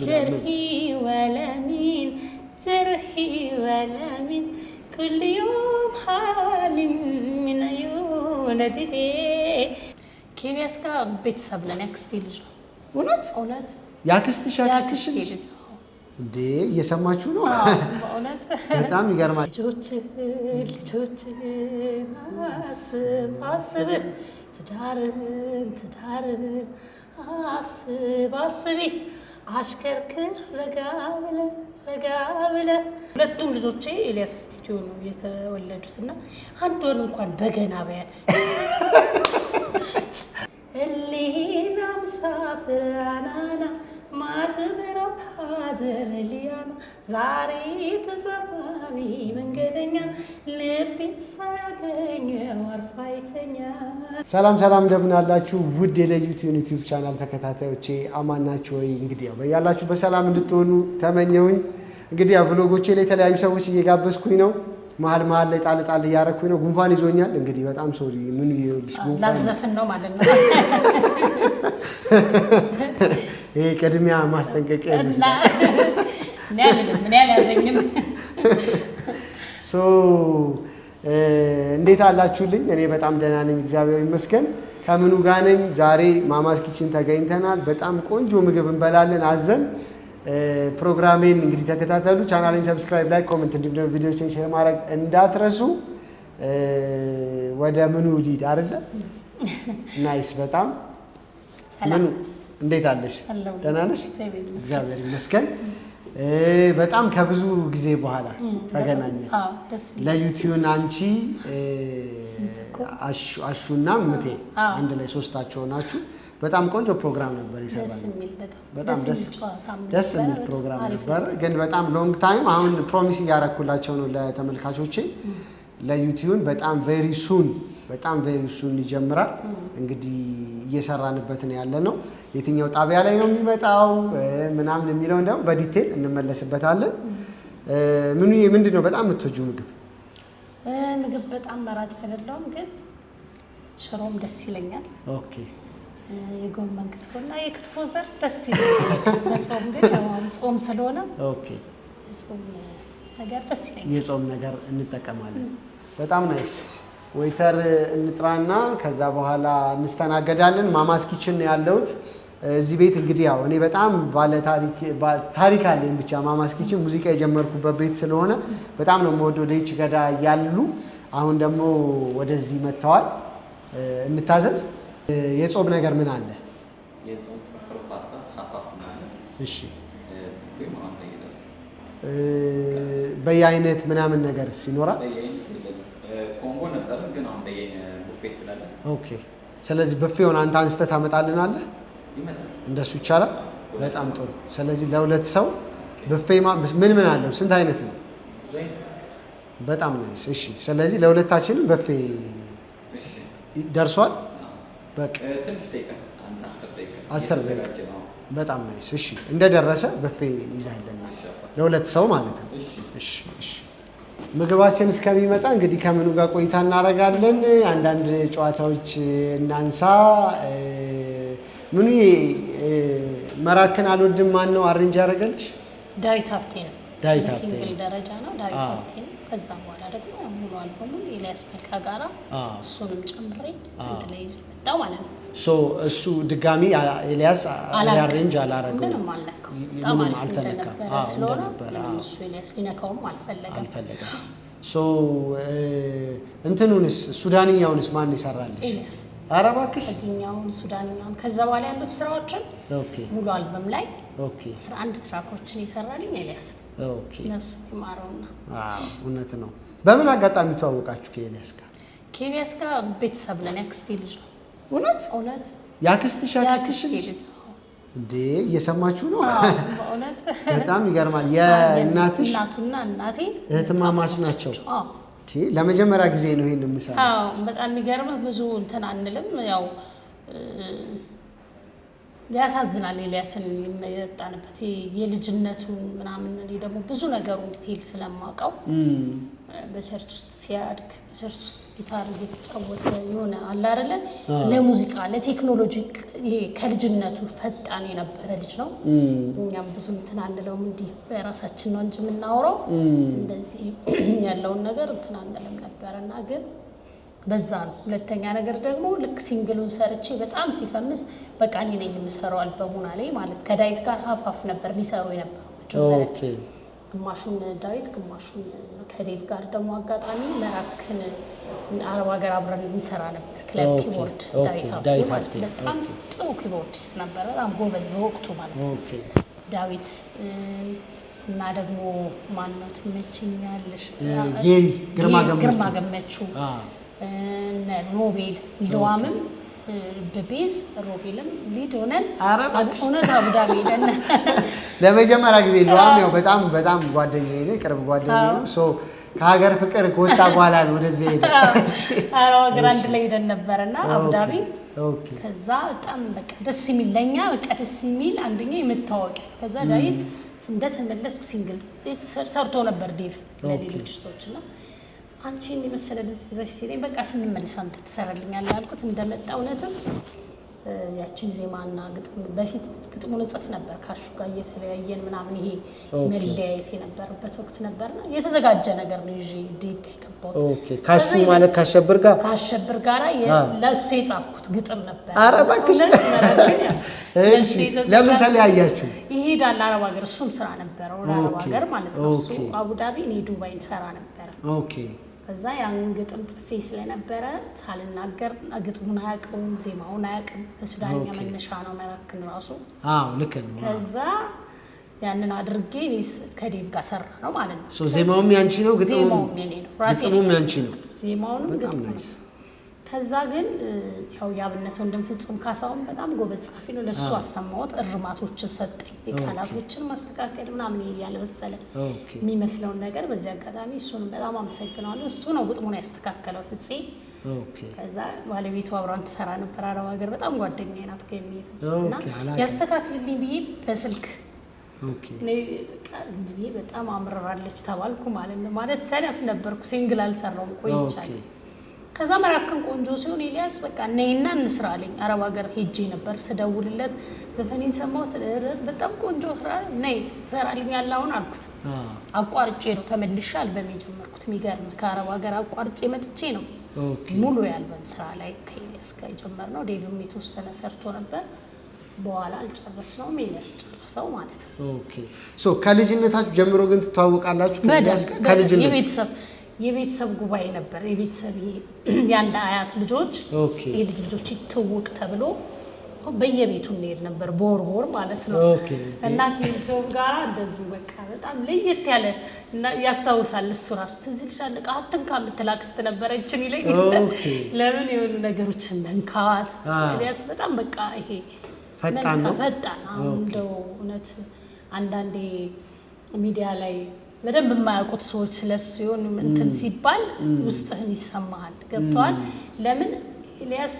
جرحي ولمين جرحي ولمين كل يوم حال من عيون ديدي كيفيس كا ቤተሰብ ነን ያክስቴ ልጅ ነው እውነት ያክስትሽ ልጅ እንዴ እየሰማችሁ ነው በእውነት በጣም ይገርማል ልጆች አስብ ትዳርህን አስቢ አሽከርክር ረጋ ብለህ ሁለቱም ልጆቼ ኤልያስ ስቱዲዮ ነው የተወለዱትና አንድ ወር እንኳን በገና በያት እሊና مسافر አናና ማትበራ ሀደር ሊያና ዛሬ ተሳፋሪ መንገደኛ ልቤም ሳያገኘው አርፋይተኛ። ሰላም እንደምን አላችሁ ውድ የለዩት ዩቲዩብ ቻናል ተከታታዮቼ አማን ናችሁ ወይ? እንግዲህ በያላችሁ በሰላም እንድትሆኑ ተመኘሁኝ። እንግዲህ ብሎጎቼ ላይ የተለያዩ ሰዎች እየጋበዝኩኝ ነው። መሀል ላይ ጣል እያረኩኝ ነው። ጉንፋን ይዞኛል። እንግዲህ በጣም ሶሪ ምን ጉንፋን ላዘፈን ነው ማለት ነው። ይሄ ቅድሚያ ማስጠንቀቂያ ይመስላል። ምን ያላዘኝም እንዴት አላችሁልኝ? እኔ በጣም ደህና ነኝ እግዚአብሔር ይመስገን። ከምኑ ጋር ነኝ? ዛሬ ማማስ ኪችን ተገኝተናል። በጣም ቆንጆ ምግብ እንበላለን አዘን። ፕሮግራሜን እንግዲህ ተከታተሉ። ቻናሌን ሰብስክራይብ፣ ላይክ፣ ኮሜንት እንዲሁም ቪዲዮዎችን ሼር ማድረግ እንዳትረሱ። ወደ ምኑ ሊድ አይደለ? ናይስ በጣም ምኑ እንዴት አለሽ? ደህና ነሽ? እግዚአብሔር ይመስገን። በጣም ከብዙ ጊዜ በኋላ ተገናኘን። ለዩቲዩብ አንቺ አሹና ምቴ አንድ ላይ ሶስታቸው ናችሁ። በጣም ቆንጆ ፕሮግራም ነበር ይሰራል። በጣም ደስ የሚል ፕሮግራም ነበር። ግን በጣም ሎንግ ታይም አሁን ፕሮሚስ እያረኩላቸው ነው ለተመልካቾቼ ለዩቲዩብ በጣም ቬሪ ሱን ይጀምራል። እንግዲህ እየሰራንበት ነው ያለ ነው። የትኛው ጣቢያ ላይ ነው የሚመጣው ምናምን የሚለውን ደግሞ በዲቴል እንመለስበታለን። ምንድነው በጣም የምትወጂው ምግብ? በጣም መራጭ አይደለሁም፣ ግን ሽሮም ደስ ይለኛል። ኦኬ። የጎመን ክትፎና የክትፎ ዘር ደስ ይለኛል። በጾም ግን ጾም ስለሆነ ኦኬ የጾም ነገር ደስ ይለኛል። የጾም ነገር እንጠቀማለን። በጣም ናይስ። ዌይተር እንጥራና ከዛ በኋላ እንስተናገዳለን። ማማስ ኪችን ነው ያለሁት እዚህ ቤት። እንግዲህ ያው እኔ በጣም ታሪክ አለኝ ብቻ ማማስ ኪችን ሙዚቃ የጀመርኩበት ቤት ስለሆነ በጣም ነው የምወደው። ዴች ገዳ ያሉ አሁን ደግሞ ወደዚህ መጥተዋል። እንታዘዝ። የጾም ነገር ምን አለ? የጾም ፍርፍር ፓስታ ሀፋፍ ማለት እሺ። ቡፌ ማለት ነው። በየአይነት ምናምን ነገር ይኖራል። በየአይነት ኮምቦ ነበር ግን አሁን ቡፌ ስላለ ኦኬ። ስለዚህ ቡፌውን አንተ አንስተህ ታመጣልናለህ? ይመጣል። እንደሱ ይቻላል። በጣም ጥሩ። ስለዚህ ለሁለት ሰው ቡፌ ምን አለው? ስንት አይነት ነው? በጣም ናይስ። እሺ። ስለዚህ ለሁለታችንም ቡፌ ደርሷል። በቃ ትንሽ ደቂቃ 10 ደቂቃ በጣም ናይስ። እሺ። እንደደረሰ ቡፌ ይዛለን ለሁለት ሰው ማለት ነው። እሺ። ምግባችን እስከሚመጣ እንግዲህ ከምኑ ጋር ቆይታ እናደርጋለን። አንዳንድ ጨዋታዎች እናንሳ። ምኑ መራክን አልወድም ማን ነው አሬንጅ ያደረገልሽ? ዳዊት ሀብቴ ነው። ዳዊት ሀብቴ ሲንግል ደረጃ ነው ዳዊት ሀብቴ ነው። ከዛ በኋላ ደግሞ ሙሉ አልበሙን ኤልያስ መልካ ጋራ እሱንም ጨምሬ አንድ ላይ መጣው ማለት ነው። እሱ ድጋሚ ኤልያስ አሬንጅ አላረገው ምንም አልነካው። ምንም አልተነካም። ስለሆነ እሱ ኤልያስ ሊነካውም አልፈለገም። እንትኑንስ ሱዳንኛውንስ ማን ይሰራልሽ? ኤልያስ። ኧረ እባክሽ ሱዳንኛውን ከዛ በኋላ ያሉት ስራዎችን ሙሉ አልበም ላይ 11 ትራኮችን ይሰራልኝ ኤልያስ ነው። ነፍሱ ይማረውና እውነት ነው። በምን አጋጣሚ ተዋወቃችሁ ከኤልያስ ጋር? ከኤልያስ ጋር ቤተሰብ ነን። ያክስቴ ልጅ ነው። እውነት ያክስትሽ ልጅ እንዴ እየሰማችሁ ነው? በእውነት በጣም ይገርማል። የእናትሽ እናቱና እናቴ እህትማማች ናቸው። ለመጀመሪያ ጊዜ ነው ይሄን የምሰራው። በጣም የሚገርምህ ብዙ እንትን አንልም። ያው ያሳዝናል። ኤልያስን የመጣንበት የልጅነቱን ምናምን እኔ ደግሞ ብዙ ነገሩን ዲቴል ስለማውቀው በቸርች ውስጥ ሲያድግ በቸርች ውስጥ ጊታር እየተጫወተ የሆነ አለ አይደለ ለሙዚቃ ለቴክኖሎጂ ይሄ ከልጅነቱ ፈጣን የነበረ ልጅ ነው። እኛም ብዙ እንትን አንለውም እንዲህ በራሳችን ነው እንጂ የምናወራው እንደዚህ ያለውን ነገር እንትን አንለም ነበርና ግን በዛ ነው። ሁለተኛ ነገር ደግሞ ልክ ሲንግሉን ሰርቼ በጣም ሲፈምስ በቃ እኔ ነኝ የምሰራው አልበሙን አለኝ ማለት ከዳዊት ጋር ሀፋፍ ነበር ሊሰሩ የነበረው። ኦኬ ግማሹን ዳዊት ግማሹን ከዴቭ ጋር ደግሞ አጋጣሚ መራክን አረብ ሀገር አብረን እንሰራ ነበር። ክለብ ኪቦርድ ዳዊት ማለት በጣም ጥሩ ኪቦርዲስት ነበር፣ በጣም ጎበዝ በወቅቱ ማለት ነው። ዳዊት እና ደግሞ ማንነት መችኛለሽ ግርማ ገመቹ ሮቤል ሊዋምም በቤዝ ሮቤልም ሊድ ሆነን እውነት አቡዳቢ ሄደን ለመጀመሪያ ጊዜ ሊዋም ያው በጣም በጣም ጓደኛዬ ነው፣ ቅርብ ጓደኛዬ ነው። ሶ ከሀገር ፍቅር ከወጣ በኋላ ነው ወደዚህ ሄደ። ሀገር አንድ ላይ ሄደን ነበርና አቡዳቢ። ከዛ በጣም በቃ ደስ የሚል ለኛ በቃ ደስ የሚል አንደኛ የምታወቂያ ከዛ ዳዊት እንደተመለስኩ ሲንግል ሰርቶ ነበር ዴቭ ለሌሎች ሰዎችና አንቺን የመሰለ ድምጽ ይዘሽ ሲለኝ በቃ ስንመለስ አንተ ትሰራልኛለህ አልኩት። እንደመጣ እውነትም ያችን ዜማና ግጥም በፊት ግጥሙን እጽፍ ነበር ካሹ ጋር እየተለያየን ምናምን ይሄ መለያየት የነበረበት ወቅት ነበርና የተዘጋጀ ነገር ነው ይዤ ዴቭ ጋር የገባሁት። ኦኬ ካሹ ማለት ካሸብር ጋር ለእሱ የጻፍኩት ግጥም ነበር። ኧረ እባክሽ እሺ ለምን ተለያያችሁ? ይሄዳል አረብ ሀገር፣ እሱም ስራ ነበረው አረብ ሀገር ማለት ነው። እሱ አቡዳቢ እኔ ዱባይ ሰራ ነበር። ኦኬ ከዛ ያን ግጥም ጽፌ ስለነበረ ሳልናገር ግጥሙን አያውቅም ዜማውን አያውቅም። በሱዳንኛ መነሻ ነው መራክን ራሱ። ልክ ነው። ከዛ ያንን አድርጌ ከዴቭ ጋር ሰራ ነው ማለት ነው። ሶ ዜማውም ያንቺ ነው ዜማውም የኔ ነው ራሴ ግጥሙም ያንቺ ነው። ዜማውንም ግጥሙ ነው። ከዛ ግን ያው ያብነት ወንድም ፍጹም ካሳውን በጣም ጎበዝ ጻፊ ነው። ለሱ አሰማሁት፣ እርማቶችን ሰጠኝ፣ የቃላቶችን ማስተካከል ምናምን እያለ መሰለ የሚመስለውን ነገር። በዚህ አጋጣሚ እሱንም በጣም አመሰግናለሁ። እሱ ነው ግጥሙን ያስተካከለው ፍፄ። ከዛ ባለቤቱ አብራን ትሰራ ነበር አረብ ሀገር፣ በጣም ጓደኛዬ ናት ገኒ ፍጹምና ያስተካክልልኝ ብዬ በስልክ እኔ በጣም አምርራለች ተባልኩ ማለት ነው። ማለት ሰነፍ ነበርኩ፣ ሲንግል አልሰራውም ቆይቻለሁ። ከዛ መራክን ቆንጆ ሲሆን ኤልያስ በቃ ነይና እንስራ አለኝ። አረብ ሀገር ሄጄ ነበር ስደውልለት ዘፈኔን ሰማው በጣም ቆንጆ ስራ ነይ ትሰራልኛለህ አሁን አልኩት። አቋርጬ ነው ተመልሼ አልበም የጀመርኩት። የሚገርም ከአረብ ሀገር አቋርጬ መጥቼ ነው ሙሉ የአልበም ስራ ላይ ከኤልያስ ጋር የጀመርነው። ዴቭም የተወሰነ ሰርቶ ነበር፣ በኋላ አልጨረስነውም፣ ኤልያስ ጨረሰው ማለት ነው። ኦኬ ሶ ከልጅነታችሁ ጀምሮ ግን ትተዋወቃላችሁ? ከልጅነት የቤተሰብ ጉባኤ ነበር። የቤተሰብ የአንድ አያት ልጆች የልጅ ልጆች ይተውቅ ተብሎ በየቤቱ እንሄድ ነበር፣ ቦርቦር ማለት ነው። እና ከልጆም ጋራ እንደዚህ በቃ በጣም ለየት ያለ እና ያስታውሳል። እሱ ራሱ ትዝ ይልሻል አትንካ የምትላክስት ነበረችን ይለኝ። ለምን የሆኑ ነገሮችን መንካት ኤልያስ በጣም በቃ ይሄ ፈጣን ነው። አሁን እንደው እውነት አንዳንዴ ሚዲያ ላይ በደንብ የማያውቁት ሰዎች ስለሱ ሲሆን እንትን ሲባል ውስጥህን ይሰማሃል። ገብቷል? ለምን ኤልያስ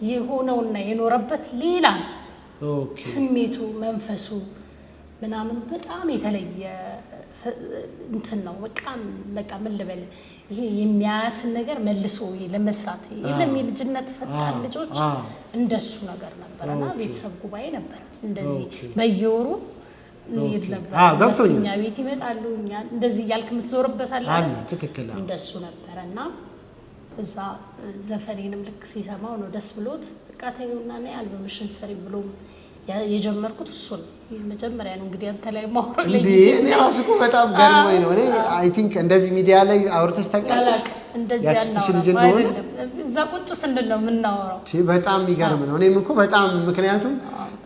የሆነውና የኖረበት ሌላ ስሜቱ መንፈሱ ምናምን በጣም የተለየ እንትን ነው። በቃ ምን ልበል ይሄ የሚያያትን ነገር መልሶ ለመስራት የለም። የልጅነት ፈጣን ልጆች እንደሱ ነገር ነበርና ቤተሰብ ጉባኤ ነበር እንደዚህ በየወሩ እንዴት ነበር እኛ ቤት ይመጣሉ። እኛ እንደዚህ ያልክ የምትዞርበት አለ ትክክል እንደሱ ነበርና እዛ ዘፈኔንም ልክ ሲሰማው ነው ደስ ብሎት በቃ ተይውና ነይ አልበምሽን ሰሪ ብሎ የጀመርኩት እሱ ነው። መጀመሪያ ነው እንግዲህ አንተ ላይ ማውራት ላይ እኔ ራሱ እኮ በጣም ገርሞኝ ነው። እኔ አይ ቲንክ እንደዚህ ሚዲያ ላይ አውርተሽ ታውቂያለሽ? እንደዚህ ያናው አይደለም እዛ ቁጭ ስንል ነው የምናወራው። በጣም የሚገርም ነው። እኔም እኮ በጣም ምክንያቱም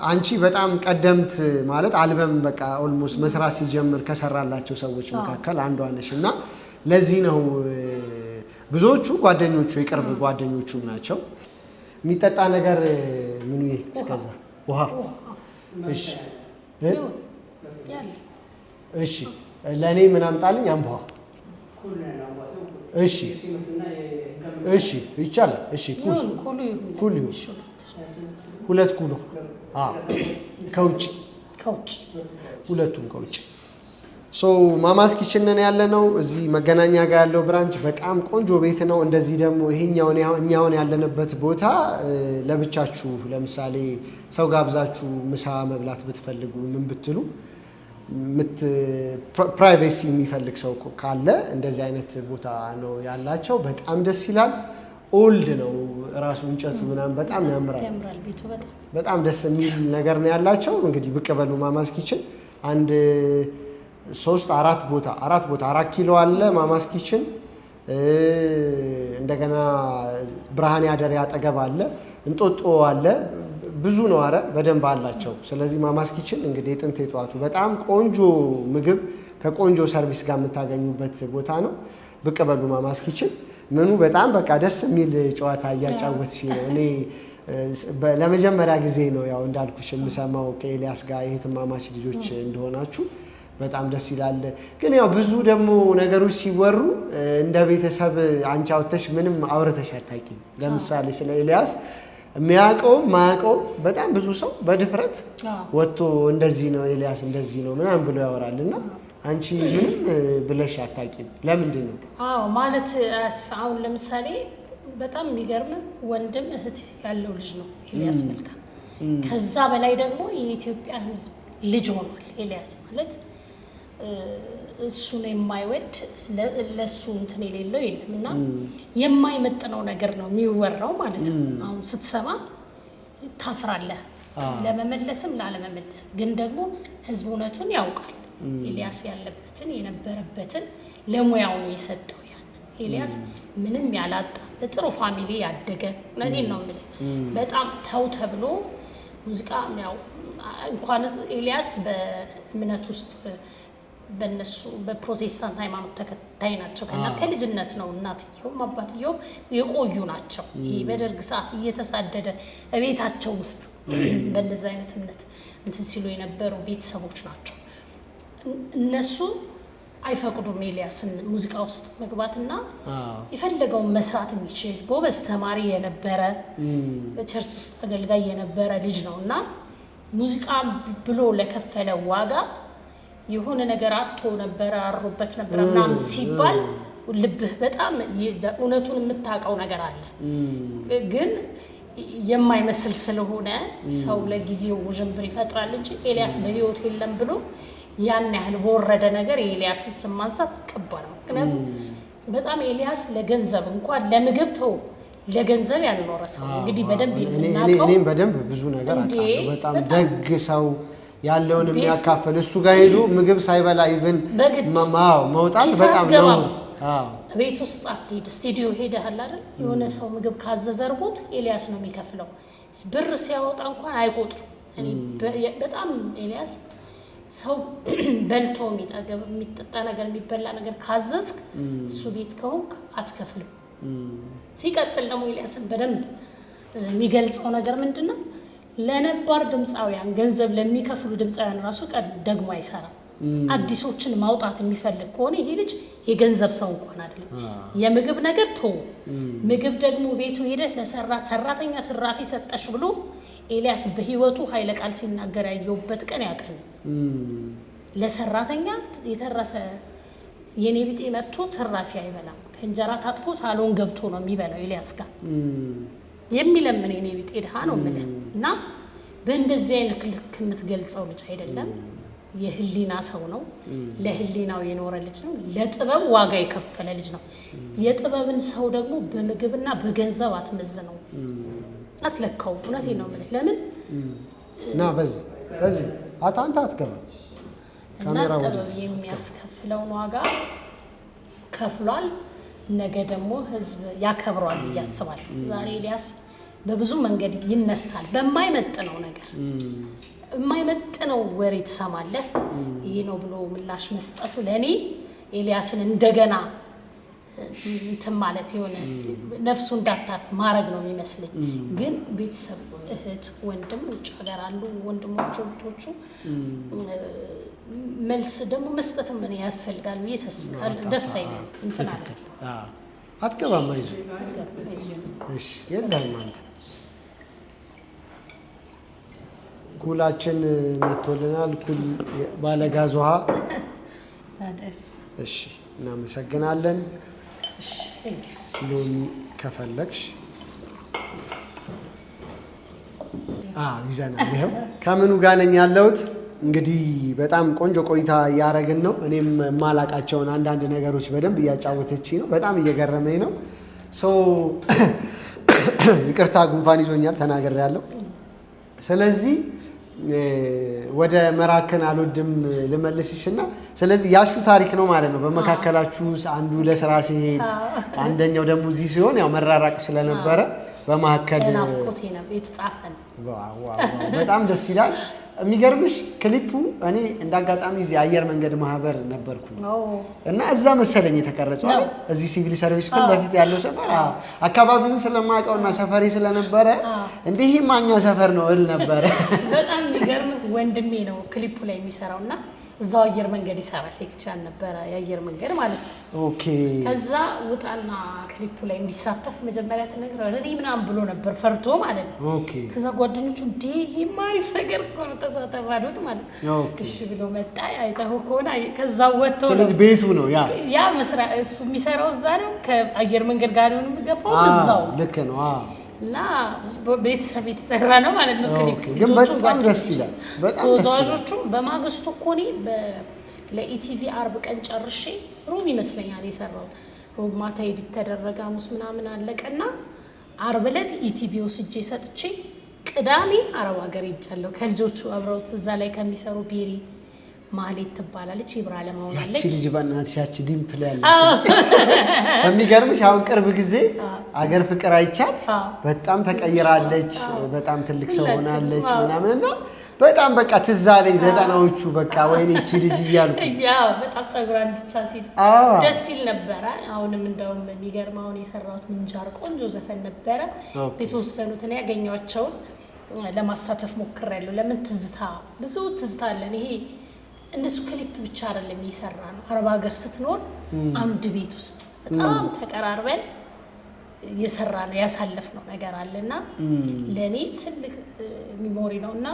አንቺ በጣም ቀደምት ማለት አልበም በቃ ኦልሞስት መስራት ሲጀምር ከሰራላቸው ሰዎች መካከል አንዷ ነሽ እና ለዚህ ነው ብዙዎቹ ጓደኞቹ የቅርብ ጓደኞቹ ናቸው። የሚጠጣ ነገር ምኑ እስከዛ ውሃ እሺ ለኔ ምን አምጣልኝ አምቧ እሺ ይቻላል። እሺ ኩል 2 ኩሎ ከውጭ ሁለቱም ከውጭ ማማስ ኪችን ነን ያለነው እዚህ መገናኛ ጋር ያለው ብራንች በጣም ቆንጆ ቤት ነው። እንደዚህ ደግሞ እኛውን ያለንበት ቦታ ለብቻችሁ ለምሳሌ ሰው ጋብዛችሁ ምሳ መብላት ብትፈልጉ ምን ብትሉ ፕራይቬሲ የሚፈልግ ሰው ካለ እንደዚህ አይነት ቦታ ነው ያላቸው። በጣም ደስ ይላል። ኦልድ ነው ራሱ እንጨቱ ምናምን በጣም ያምራል ቤቱ በጣም ደስ የሚል ነገር ነው ያላቸው። እንግዲህ ብቅ በሉ ማማስ ኪችን አንድ 4 ቦታ 4 ኪሎ አለ ማማስ ኪችን። እንደገና ብርሃን ያደረ አጠገብ አለ፣ እንጦጦ አለ፣ ብዙ ነው። አረ በደንብ አላቸው። ስለዚህ ማማስ ኪችን እንግዲህ የጥንት የጠዋቱ በጣም ቆንጆ ምግብ ከቆንጆ ሰርቪስ ጋር የምታገኙበት ቦታ ነው። ብቅ በሉ ማማስ ኪችን። ምኑ በጣም በቃ ደስ የሚል ጨዋታ እያጫወትሽ ነው። እኔ ለመጀመሪያ ጊዜ ነው ያው እንዳልኩሽ የምሰማው ከኤልያስ ጋር የእህትማማች ልጆች እንደሆናችሁ በጣም ደስ ይላል። ግን ያው ብዙ ደግሞ ነገሮች ሲወሩ እንደ ቤተሰብ አንቺ አውጥተሽ ምንም አውርተሽ አታውቂም። ለምሳሌ ስለ ኤልያስ የሚያውቀውም ማያውቀውም በጣም ብዙ ሰው በድፍረት ወጥቶ እንደዚህ ነው ኤልያስ እንደዚህ ነው ምናምን ብሎ ያወራልና አንቺ ምንም ብለሽ አታውቂም። ለምንድን ነው? ማለት አሁን ለምሳሌ በጣም የሚገርም ወንድም እህት ያለው ልጅ ነው ኤልያስ መልካ። ከዛ በላይ ደግሞ የኢትዮጵያ ሕዝብ ልጅ ሆኗል ኤልያስ ማለት እሱን የማይወድ ለሱ እንትን የሌለው የለም እና የማይመጥነው ነገር ነው የሚወራው ማለት ነው። አሁን ስትሰማ ታፍራለህ፣ ለመመለስም ላለመመለስም። ግን ደግሞ ህዝብ እውነቱን ያውቃል። ኤልያስ ያለበትን የነበረበትን ለሙያው ነው የሰጠው። ያንን ኤልያስ ምንም ያላጣ በጥሩ ፋሚሊ ያደገ እውነቴን ነው የምልህ። በጣም ተው ተብሎ ሙዚቃ ያው እንኳን ኤልያስ በእምነት ውስጥ በነሱ በፕሮቴስታንት ሃይማኖት ተከታይ ናቸው። ከልጅነት ነው እናትየውም አባትየውም የቆዩ ናቸው። ይሄ በደርግ ሰዓት እየተሳደደ ቤታቸው ውስጥ በእንደዚህ አይነት እምነት እንትን ሲሉ የነበሩ ቤተሰቦች ናቸው። እነሱ አይፈቅዱም ኤልያስን ሙዚቃ ውስጥ መግባትና የፈለገውን መስራት የሚችል ጎበዝ ተማሪ የነበረ ቸርች ውስጥ አገልጋይ የነበረ ልጅ ነው እና ሙዚቃ ብሎ ለከፈለ ዋጋ የሆነ ነገር አጥቶ ነበረ አሮበት ነበረ ምናምን ሲባል ልብህ በጣም እውነቱን የምታውቀው ነገር አለ። ግን የማይመስል ስለሆነ ሰው ለጊዜው ውዥንብር ይፈጥራል እንጂ ኤልያስ በህይወት የለም ብሎ ያን ያህል በወረደ ነገር የኤልያስን ስም ማንሳት ከባድ ነው። ምክንያቱም በጣም ኤልያስ ለገንዘብ እንኳን ለምግብ ተው ለገንዘብ ያልኖረ ሰው እንግዲህ በደንብ የምናውቀው እኔም በደንብ ብዙ ነገር አውቃለሁ። በጣም ደግ ሰው ያለውን የሚያካፍል እሱ ጋር ሄዶ ምግብ ሳይበላ ኢቭን መውጣት በጣም ነው። ቤት ውስጥ አትሄድ፣ ስቱዲዮ ሄደሃል አይደል? የሆነ ሰው ምግብ ካዘዘርቦት ኤልያስ ነው የሚከፍለው። ብር ሲያወጣ እንኳን አይቆጥርም። እኔ በጣም ኤልያስ ሰው በልቶ የሚጠገብ የሚጠጣ ነገር የሚበላ ነገር ካዘዝክ እሱ ቤት ከሆንክ አትከፍልም። ሲቀጥል ደግሞ ኤልያስን በደንብ የሚገልጸው ነገር ምንድነው? ለነባር ድምፃውያን ገንዘብ ለሚከፍሉ ድምፃውያን ራሱ ደግሞ አይሰራም። አዲሶችን ማውጣት የሚፈልግ ከሆነ ይሄ ልጅ የገንዘብ ሰው እንኳን አይደለም። የምግብ ነገር ተው፣ ምግብ ደግሞ ቤቱ ሄደህ ለሰራተኛ ትራፊ ሰጠሽ ብሎ ኤልያስ በህይወቱ ኃይለ ቃል ሲናገር ያየውበት ቀን ያቀን ለሰራተኛ የተረፈ የኔ ቢጤ መጥቶ ትራፊ አይበላም። ከእንጀራ ታጥፎ ሳሎን ገብቶ ነው የሚበላው ኤልያስ ጋር የሚለምን የኔ ቢጤ ድሃ ነው የምልህ። እና በእንደዚህ አይነት ልክ የምትገልጸው ልጅ አይደለም። የህሊና ሰው ነው። ለህሊናው የኖረ ልጅ ነው። ለጥበብ ዋጋ የከፈለ ልጅ ነው። የጥበብን ሰው ደግሞ በምግብና በገንዘብ አትመዝነው፣ አትለካው። እውነቴን ነው የምልህ። ለምን እና በዚህ አታንታ አትገባ እና ጥበብ የሚያስከፍለውን ዋጋ ከፍሏል። ነገ ደግሞ ህዝብ ያከብረዋል ብዬ አስባለሁ። ዛሬ ኤልያስ በብዙ መንገድ ይነሳል። በማይመጥነው ነገር የማይመጥነው ወሬ ትሰማለህ። ይሄ ነው ብሎ ምላሽ መስጠቱ ለእኔ ኤልያስን እንደገና እንትን ማለት የሆነ ነፍሱ እንዳታርፍ ማድረግ ነው የሚመስለኝ። ግን ቤተሰብ እህት፣ ወንድም ውጭ ሀገር አሉ ወንድሞቹ እህቶቹ መልስ ደግሞ መስጠትም ምን ያስፈልጋል ብዬ ተስፋለሁ። ደስ አይልም እንትን አይደል? አትገባም። አይዞህ እሺ። የለም አንተ ኩላችን መጥቶልናል። ኩል ባለጋዝ ውሃ። እሺ እናመሰግናለን። ሎሚ ከፈለግሽ ይዘናል። ይኸው ከምኑ ጋር ነኝ ያለሁት። እንግዲህ በጣም ቆንጆ ቆይታ እያደረግን ነው። እኔም የማላቃቸውን አንዳንድ ነገሮች በደንብ እያጫወተችኝ ነው። በጣም እየገረመኝ ነው። ይቅርታ ጉንፋን ይዞኛል ተናግሬያለሁ። ስለዚህ ወደ መራክን አልወድም ልመልስሽና፣ ስለዚህ ያሹ ታሪክ ነው ማለት ነው። በመካከላችሁ አንዱ ለስራ ሲሄድ አንደኛው ደግሞ እዚህ ሲሆን ያው መራራቅ ስለነበረ በመካከል ናፍቆቴ ነው የተጻፈ ነው። በጣም ደስ ይላል። የሚገርምሽ ክሊፑ እኔ እንዳጋጣሚ እዚህ አየር መንገድ ማህበር ነበርኩኝ እና እዛ መሰለኝ የተቀረጸው አይደል? እዚህ ሲቪል ሰርቪስ ፊት ለፊት ያለው ሰፈር አካባቢውን ስለማውቀውና ሰፈሬ ስለነበረ እንዲህ ማኛ ሰፈር ነው እል ነበረ። በጣም የሚገርም ወንድሜ ነው ክሊፑ ላይ የሚሰራውና እዛው አየር መንገድ ይሰራል። ቴክኒሻን ነበረ የአየር መንገድ ማለት ነው። ኦኬ። ከዛ ውጣና ክሊፑ ላይ እንዲሳተፍ መጀመሪያ ስነግረው እኔ ምናምን ብሎ ነበር ፈርቶ ማለት ነው። ኦኬ። ከዛ ጓደኞቹ እንዴ የማይፍ ነገር እኮ ነው ተሳተፋሉት ማለት ነው። እሺ ብሎ መጣ። አይተኸው ከሆነ ከዛ ወጥቶ ነው። ስለዚህ ቤቱ ነው ያ መስሪያ እሱ የሚሰራው እዛ ነው። ከአየር መንገድ ጋር ነው የሚገፋው እዛው። ልክ ነው። እና ቤተሰብ የተሰራ ነው ማለት ነው። ግን በጣም ደስ ይላል። በጣም ተወዛዋዦቹ በማግስቱ እኮ እኔ ለኢቲቪ አርብ ቀን ጨርሼ ሮብ ይመስለኛል የሰራሁት። ሮብ ማታ ኤዲት ተደረገ፣ ሐሙስ ምናምን አለቀና አርብ ዕለት ኢቲቪ ወስጄ ሰጥቼ ቅዳሜ አረብ ሀገር ሄጃለሁ ከልጆቹ አብረውት እዛ ላይ ከሚሰሩ ቤሪ ማህሌት ትባላለች። ይብራ ለማውላለች ያቺ ልጅ በእናትሽ ያቺ ዲምፕል ያለች የሚገርምሽ አሁን ቅርብ ጊዜ አገር ፍቅር አይቻት በጣም ተቀይራለች። በጣም ትልቅ ሰው ሆናለች ምናምንና በጣም በቃ ትዝ አለኝ ዘጠናዎቹ በቃ ወይኔ እቺ ልጅ እያልኩ ያው በጣም ፀጉሯ እንድቻ ሲል ደስ ይል ነበረ። አሁንም እንደውም የሚገርም አሁን የሰራሁት ምንጃር ቆንጆ ዘፈን ነበረ። የተወሰኑትን ያገኘኋቸውን ለማሳተፍ ሞክሬያለሁ። ለምን ትዝታ ብዙ ትዝታ አለን። ይሄ እነሱ ክሊፕ ብቻ አይደለም እየሰራ ነው። አረብ ሀገር ስትኖር አንድ ቤት ውስጥ በጣም ተቀራርበን እየሰራ ነው ያሳለፍነው ነገር አለና ለኔ ትልቅ ሚሞሪ ነውና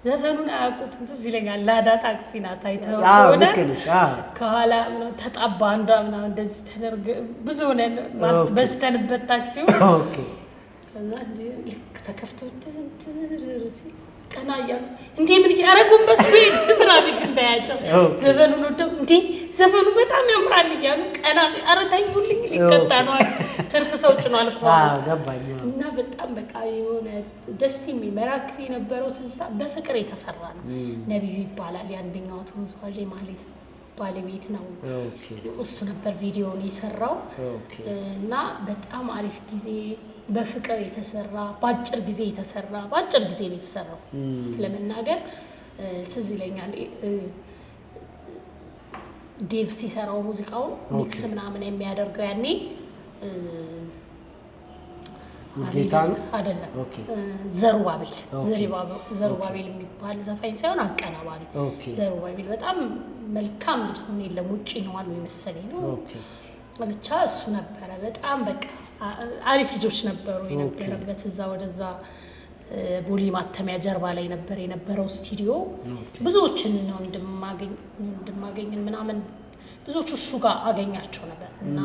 ዘፈኑን አያውቁትም። ትዝ ይለኛል ላዳ ታክሲ ናት አይተኸው ከሆነ ከኋላ ተጣባ አንዷ ምናምን እንደዚህ ተደርገ ብዙ ሆነን በስተንበት ታክሲው ልክ ተከፍቶ ሲል ቀና እያሉ እንዴ ምን እያደረጉን በስቤት ትራፊክ እንዳያቸው ዘፈኑን ወደው እንዴ ዘፈኑ በጣም ያምራል እያሉ ቀና አረታኙልኝ ሊቀጣ ነው ትርፍ ሰው ጭኗል እኮ እና በጣም በቃ የሆነ ደስ የሚል መራክሪ የነበረው ትዝታ በፍቅር የተሰራ ነው። ነብዩ ይባላል የአንደኛው ተወዛዋዥ ማለት ባለቤት ነው። እሱ ነበር ቪዲዮውን የሰራው እና በጣም አሪፍ ጊዜ በፍቅር የተሰራ በአጭር ጊዜ የተሰራ በአጭር ጊዜ ነው የተሰራው። ለመናገር ትዝ ይለኛል ዴቭ ሲሰራው ሙዚቃውን ሚክስ ምናምን የሚያደርገው ያኔ ጌታን አይደለም ዘሩባቤል የሚባል ዘፋኝ ሳይሆን አቀናባሪ ዘሩባቤል በጣም መልካም ልጅ ሆኖ የለም ውጪ ነው አሉ መሰለኝ ነው ብቻ እሱ ነበረ። በጣም በቃ አሪፍ ልጆች ነበሩ የነበረበት እዛ ወደዛ ቦሌ ማተሚያ ጀርባ ላይ ነበር የነበረው ስቱዲዮ። ብዙዎችን ነው እንደማገኝን ምናምን ብዙዎቹ እሱ ጋር አገኛቸው ነበር እና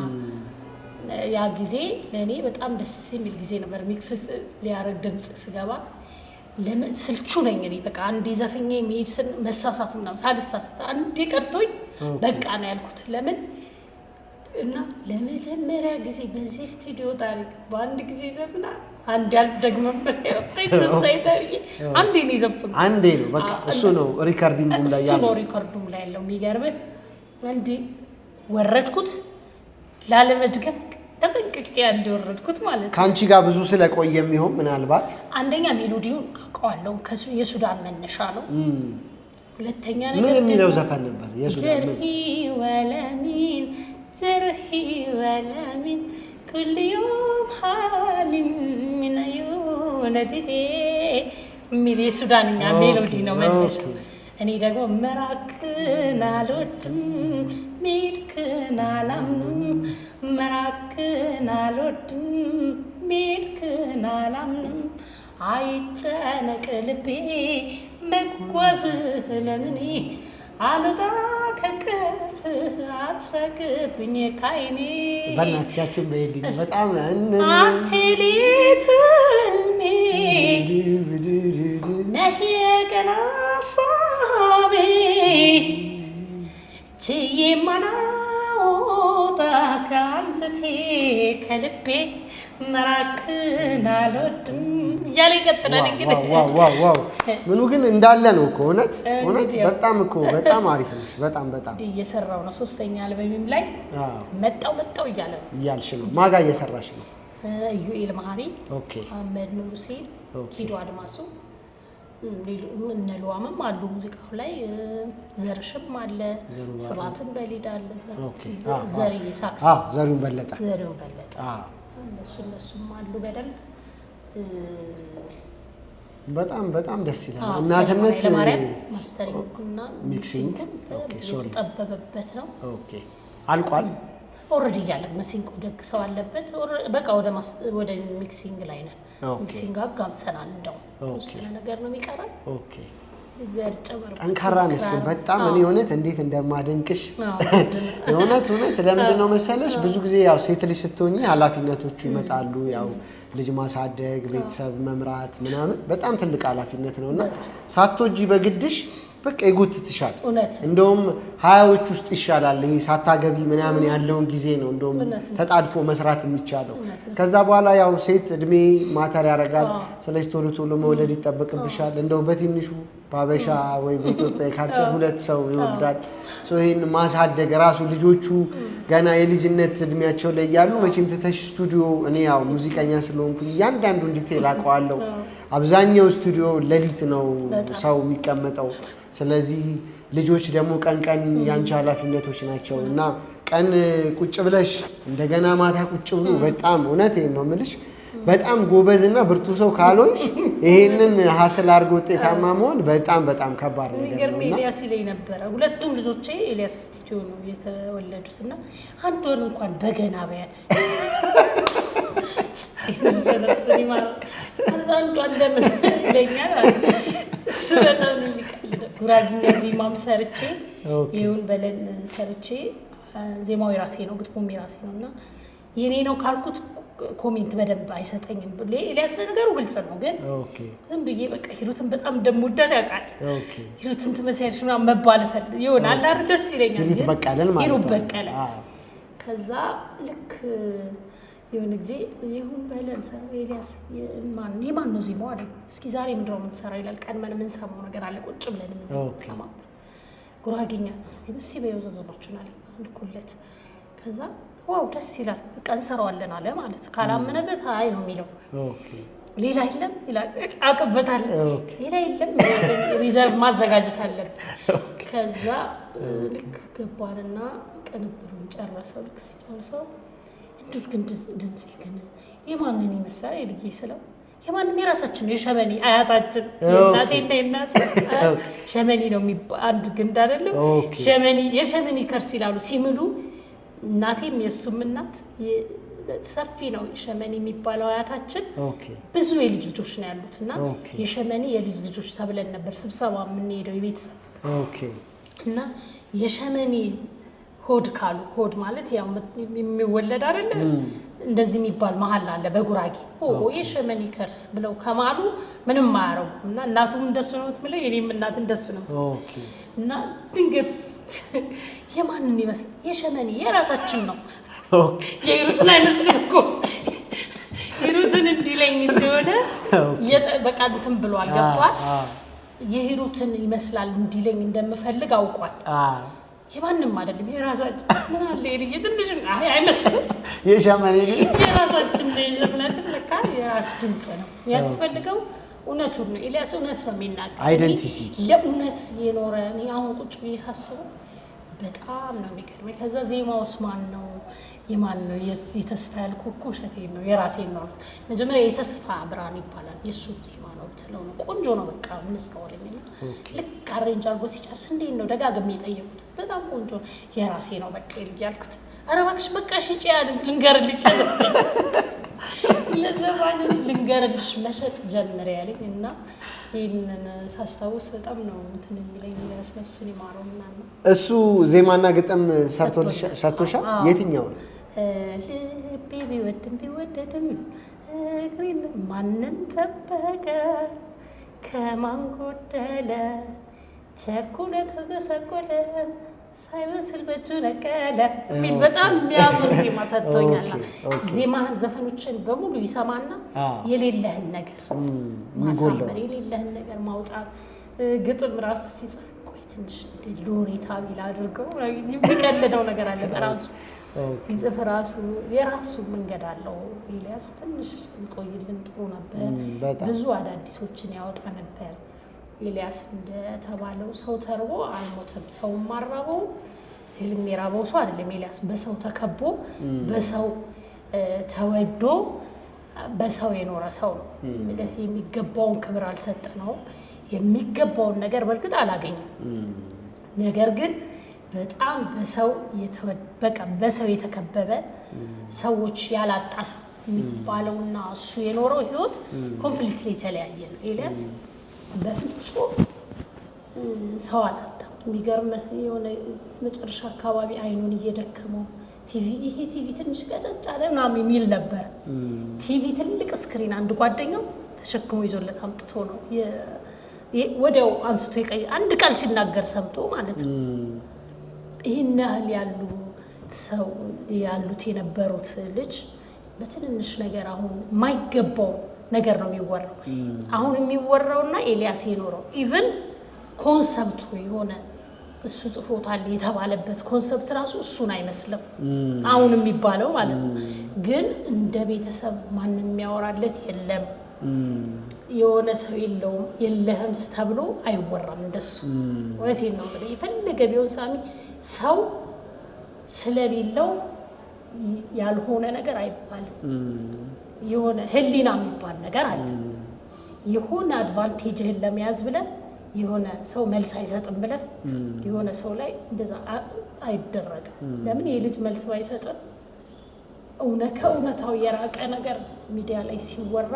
ያ ጊዜ ለኔ በጣም ደስ የሚል ጊዜ ነበር። ሚክስ ሊያረግ ድምጽ ስገባ ስልቹ ነኝ እኔ በቃ አንዴ ዘፈኛ የሚሄድ መሳሳት ምናምን ሳልሳሳት አንዴ ቀርቶኝ በቃ ነው ያልኩት። ለምን እና ለመጀመሪያ ጊዜ በዚህ ስቱዲዮ ታሪክ በአንድ ጊዜ ዘፍና አንድ ያልተደግመም አንዴ ነው የዘፈንኩት። አንዴ ነው በቃ እሱ ነው ሪካርዲንጉም ላይ ያለው። እሱ ነው ሪካርዲንጉም ላይ ያለው። የሚገርምህ አንዴ ወረድኩት ላለመድገም ተጠንቅቄ አንዴ ወረድኩት ማለት ነው። ካንቺ ጋር ብዙ ስለቆየ የሚሆን ምናልባት አንደኛ ሜሎዲውን አውቀዋለሁ ከሱ የሱዳን መነሻ ነው። ሁለተኛ ነገር ምን የሚለው ዘፈን ነበር የሱዳን ጀርሂ ወለሚን ዘርሂ ወለሚን ኩል ዮም ሐሊም ምን ዩነዲቴ የሚል የሱዳንኛ ሜሎዲ ነው መነሻ። እኔ ደግሞ መራክን አልወድም ሜድክን አላምንም መራክን አልወድም ሜድክን አላምንም አይጨነቅ ልቤ መጓዝ ለምኔ አልወጣ ከቅፍ አትራቅብኝ ካይኔ በእናትሻችን በይልኝ በጣም አትሌትሜ ነህ የቀን ሀሳቤ ችዬ ማላወጣ ከአንጀቴ ከልቤ መራቅን አልወድም እያለ ይቀጥላል። እንግዲህ ዋው ምኑ ግን እንዳለ ነው እኮ እውነት በጣም እኮ በጣም አሪፍ ነሽ። በጣም እየሰራው ነው። 3ኛ አልበሜም ላይ መጣው እያለ ነው እያልሽ ነው። ማጋ እየሰራሽ ነው? ዩኤል መሀሪ፣ ኦኬ፣ አህመድ ኑር ሁሴን፣ ኪዶ አድማሱ እነ ሉዋምም አሉ ሙዚቃው ላይ። ዘርሽም አለ፣ ስባትን በሊዳ አለ፣ ዘርዬ ሳክስ ዘሪሁን በለጠ እነሱም አሉ በደንብ በጣም ደስ ይላል። እናትነት ማስተሪንግና ሚክሲንግ ጠበበበት ነው። ኦኬ አልቋል ኦልሬዲ እያለ መሲንቆ ደግሰው አለበት። በቃ ወደ ሚክሲንግ ላይ ነን። ሚክሲንግ አጋምሰናል። እንደው ተወሰነ ነገር ነው የሚቀራል። ኦኬ እግዚአብሔር ጨመረ። ጠንካራ ነሽ ግን በጣም እኔ እውነት እንዴት እንደማደንቅሽ እውነት ለምንድን ነው መሰለሽ ብዙ ጊዜ ያው ሴት ልጅ ስትሆኚ ኃላፊነቶቹ ይመጣሉ። ያው ልጅ ማሳደግ፣ ቤተሰብ መምራት ምናምን በጣም ትልቅ ኃላፊነት ነውና ሳትወጂ በግድሽ በቃ ይጎትትሻል። እንደውም 20ዎች ውስጥ ይሻላል ይሄ ሳታገቢ ምናምን ያለውን ጊዜ ነው እንደውም ተጣድፎ መስራት የሚቻለው። ከዛ በኋላ ያው ሴት እድሜ ማተር ያደርጋል። ስለዚህ ቶሎ መውለድ ይጠበቅብሻል። እንደው በትንሹ ባበሻ ወይ በኢትዮጵያ ካልቸር 2 ሰው ይወልዳል። ይሄን ማሳደግ ራሱ ልጆቹ ገና የልጅነት እድሜያቸው ላይ ያሉ መቼም ትተሽ ስቱዲዮ እኔ ያው ሙዚቀኛ ስለሆንኩኝ እያንዳንዱን ዲቴል አውቀዋለሁ። አብዛኛው ስቱዲዮ ሌሊት ነው ሰው የሚቀመጠው። ስለዚህ ልጆች ደግሞ ቀን ያንቺ ኃላፊነቶች ናቸው እና ቀን ቁጭ ብለሽ እንደገና ማታ ቁጭ ብሎ በጣም እውነቴን ነው የምልሽ በጣም ጎበዝና ብርቱ ሰው ካልሆንሽ ይሄንን ሀስል አድርጎ ውጤታማ መሆን በጣም ከባድ ነገር ነው። ኤልያስ ይለኝ ነበረ። ሁለቱም ልጆቼ ኤልያስ ስቱዲዮ ነው የተወለዱትና አንዷን እንኳን በገና በያት አንዷን ለምን ይለኛል። በጣም ጉራጌኛ ዜማም ሰርቼ ይሁን በለን ሰርቼ ዜማው የራሴ ነው፣ ግጥሙም የራሴ ነው እና የኔ ነው ካልኩት ኮሜንት በደንብ አይሰጠኝም። ኤልያስ ለነገሩ ግልጽ ነው፣ ግን ዝም ብዬ በቃ ሂሩትን በጣም እንደምወዳት ያውቃል። ሂሩትን ትመስያለሽ ምናምን መባል ይሆናል አይደል? ደስ ይለኛል። ሂሩት በቀለ ከዛ ልክ የሆነ ጊዜ ይሁን በለን ሰራ ኤልያስ የማን ነው ዜማው አለ። እስኪ ዛሬ ምንድን ነው የምንሰራው ይላል። ቀድመን የምንሰማው ነገር አለ ቁጭ ብለን የምንሰማበት ጉራጌኛ ነው። እስኪ በይው ዘዝባችሁን አለ አንድኩለት። ከዛ ዋው ደስ ይላል በቃ እንሰራዋለን አለ ማለት። ካላመነበት አይ ነው የሚለው። ሌላ የለም ይላል። አቅበታል ሌላ የለም ሪዘርቭ ማዘጋጀት አለብን። ከዛ ልክ ገባንና ቅንብሩን ጨረሰው። ልክ ሲጨርሰው እንዴት ግን ድምጽ ግን የማንን ይመስላል ልዬ ስለው የማንም የራሳችን ነው የሸመኒ አያታችን እናቴና እናት ሸመኒ ነው የሚባል አንድ ግንድ አይደለም የሸመኒ ከርስ ይላሉ ሲምሉ። እናቴም የሱም እናት ሰፊ ነው ሸመኒ የሚባለው አያታችን። ብዙ የልጅ ልጆች ነው ያሉትና የሸመኒ የልጅ ልጆች ተብለን ነበር ስብሰባ የምንሄደው የቤተሰብ እና የሸመኒ ሆድ ካሉ ሆድ ማለት ያው የሚወለድ አይደለ እንደዚህ የሚባል መሀል አለ በጉራጌ የሸመኒ ከርስ ብለው ከማሉ ምንም አያረጉም። እና እናቱም እንደሱ ነው የምትለው የኔም እናት እንደሱ ነው። እና ድንገት የማንን ይመስል የሸመኒ የራሳችን ነው የሂሩትን አይመስልም እኮ ሂሩትን እንዲለኝ እንደሆነ በቃ እንትን ብሏል ገብቷል። የሂሩትን ይመስላል እንዲለኝ እንደምፈልግ አውቋል። የማንም አይደለም የራሳችን ምን አለ ይሄ ትንሽ አይመስልም የሸመኔ የራሳችን የሸመኔት ለካ የራስ ድምጽ ነው ያስፈልገው። እውነቱን ነው ኤልያስ እውነት ነው የሚናገር አይደንቲቲ ለእውነት የኖረ እኔ አሁን ቁጭ ብዬ ሳስበው በጣም ነው የሚገርመኝ። ከዛ ዜማውስ ማን ነው የማን ነው የተስፋ ያልኩ እኮ እሸቴን ነው የራሴን ነው። መጀመሪያ የተስፋ ብርሃን ይባላል የእሱ ዜማ ነው ብትለው ነው ቆንጆ ነው በቃ እንስካወለኝና ልክ አሬንጅ አድርጎ ሲጨርስ እንዴት ነው ደጋግሜ የጠየቁት በጣም ቆንጆ የራሴ ነው በቃ ያልኩት። ኧረ እባክሽ በቃ ሽጪ ያለ ልንገርልሽ ለዘፋኞች ልንገርልሽ መሸጥ ጀምር ያለኝ እና ይህንን ሳስታውስ በጣም ነው እንትን የሚለኝ ነፍሱን ይማረው ምናምን። እሱ ዜማና ግጥም ሰርቶሻል? የትኛው ነው? ልቤ ቢወድም ቢወደድም እግሬን ማንን ጠበቀ ከማን ጎደለ ቸኩለ ተጎሰቆለ ሳይበስል በእጁ ነቀለ የሚል በጣም የሚያምር ዜማ ሰጥቶኛል። ዜማህን ዘፈኖችን በሙሉ ይሰማና የሌለህን ነገር ማሳመር፣ የሌለህን ነገር ማውጣት። ግጥም ራሱ ሲጽፍ ቆይ ትንሽ ሎሬታ ቢል አድርገው የሚቀልደው ነገር አለ በራሱ ሲጽፍ ራሱ የራሱ መንገድ አለው። ኤልያስ ትንሽ እንቆይልን ጥሩ ነበር። ብዙ አዳዲሶችን ያወጣ ነበር። ኤልያስ እንደተባለው ሰው ተርቦ አልሞተም፣ ሰው ማራበው ህልም የራበው ሰው አይደለም። ኤልያስ በሰው ተከቦ በሰው ተወዶ በሰው የኖረ ሰው ነው። የሚገባውን ክብር አልሰጠነውም። የሚገባውን ነገር በእርግጥ አላገኘም። ነገር ግን በጣም በሰው የተከበበ ሰዎች ያላጣ ሰው የሚባለውና እሱ የኖረው ህይወት ኮምፕሊትሊ የተለያየ ነው። ኤልያስ በፍጹም ሰው አላጣም። የሚገርምህ የሆነ መጨረሻ አካባቢ አይኑን እየደከመው ይሄ ቲቪ ትንሽ ቀጨጭ አለ ምናምን የሚል ነበር። ቲቪ ትልቅ ስክሪን አንድ ጓደኛው ተሸክሞ ይዞለት አምጥቶ ነው ወዲያው አንስቶ አንድ ቃል ሲናገር ሰምቶ ማለት ነው። ይህን ያህል ያሉት የነበሩት ልጅ በትንንሽ ነገር አሁን የማይገባው ነገር ነው የሚወራው። አሁን የሚወራውና ኤልያስ የኖረው ኢቭን ኮንሰፕቱ የሆነ እሱ ጽፎታል የተባለበት ኮንሰፕት ራሱ እሱን አይመስልም አሁን የሚባለው ማለት ነው። ግን እንደ ቤተሰብ ማንም የሚያወራለት የለም። የሆነ ሰው የለህም ተብሎ አይወራም እንደሱ። እውነቴን ነው የምልህ። የፈለገ ቢሆን ሳሚ ሰው ስለሌለው ያልሆነ ነገር አይባልም። የሆነ ህሊና የሚባል ነገር አለ። የሆነ አድቫንቴጅህን ለመያዝ ብለህ የሆነ ሰው መልስ አይሰጥም ብለህ የሆነ ሰው ላይ እንደዛ አይደረግም። ለምን የልጅ መልስ ባይሰጥም ከእውነታው የራቀ ነገር ሚዲያ ላይ ሲወራ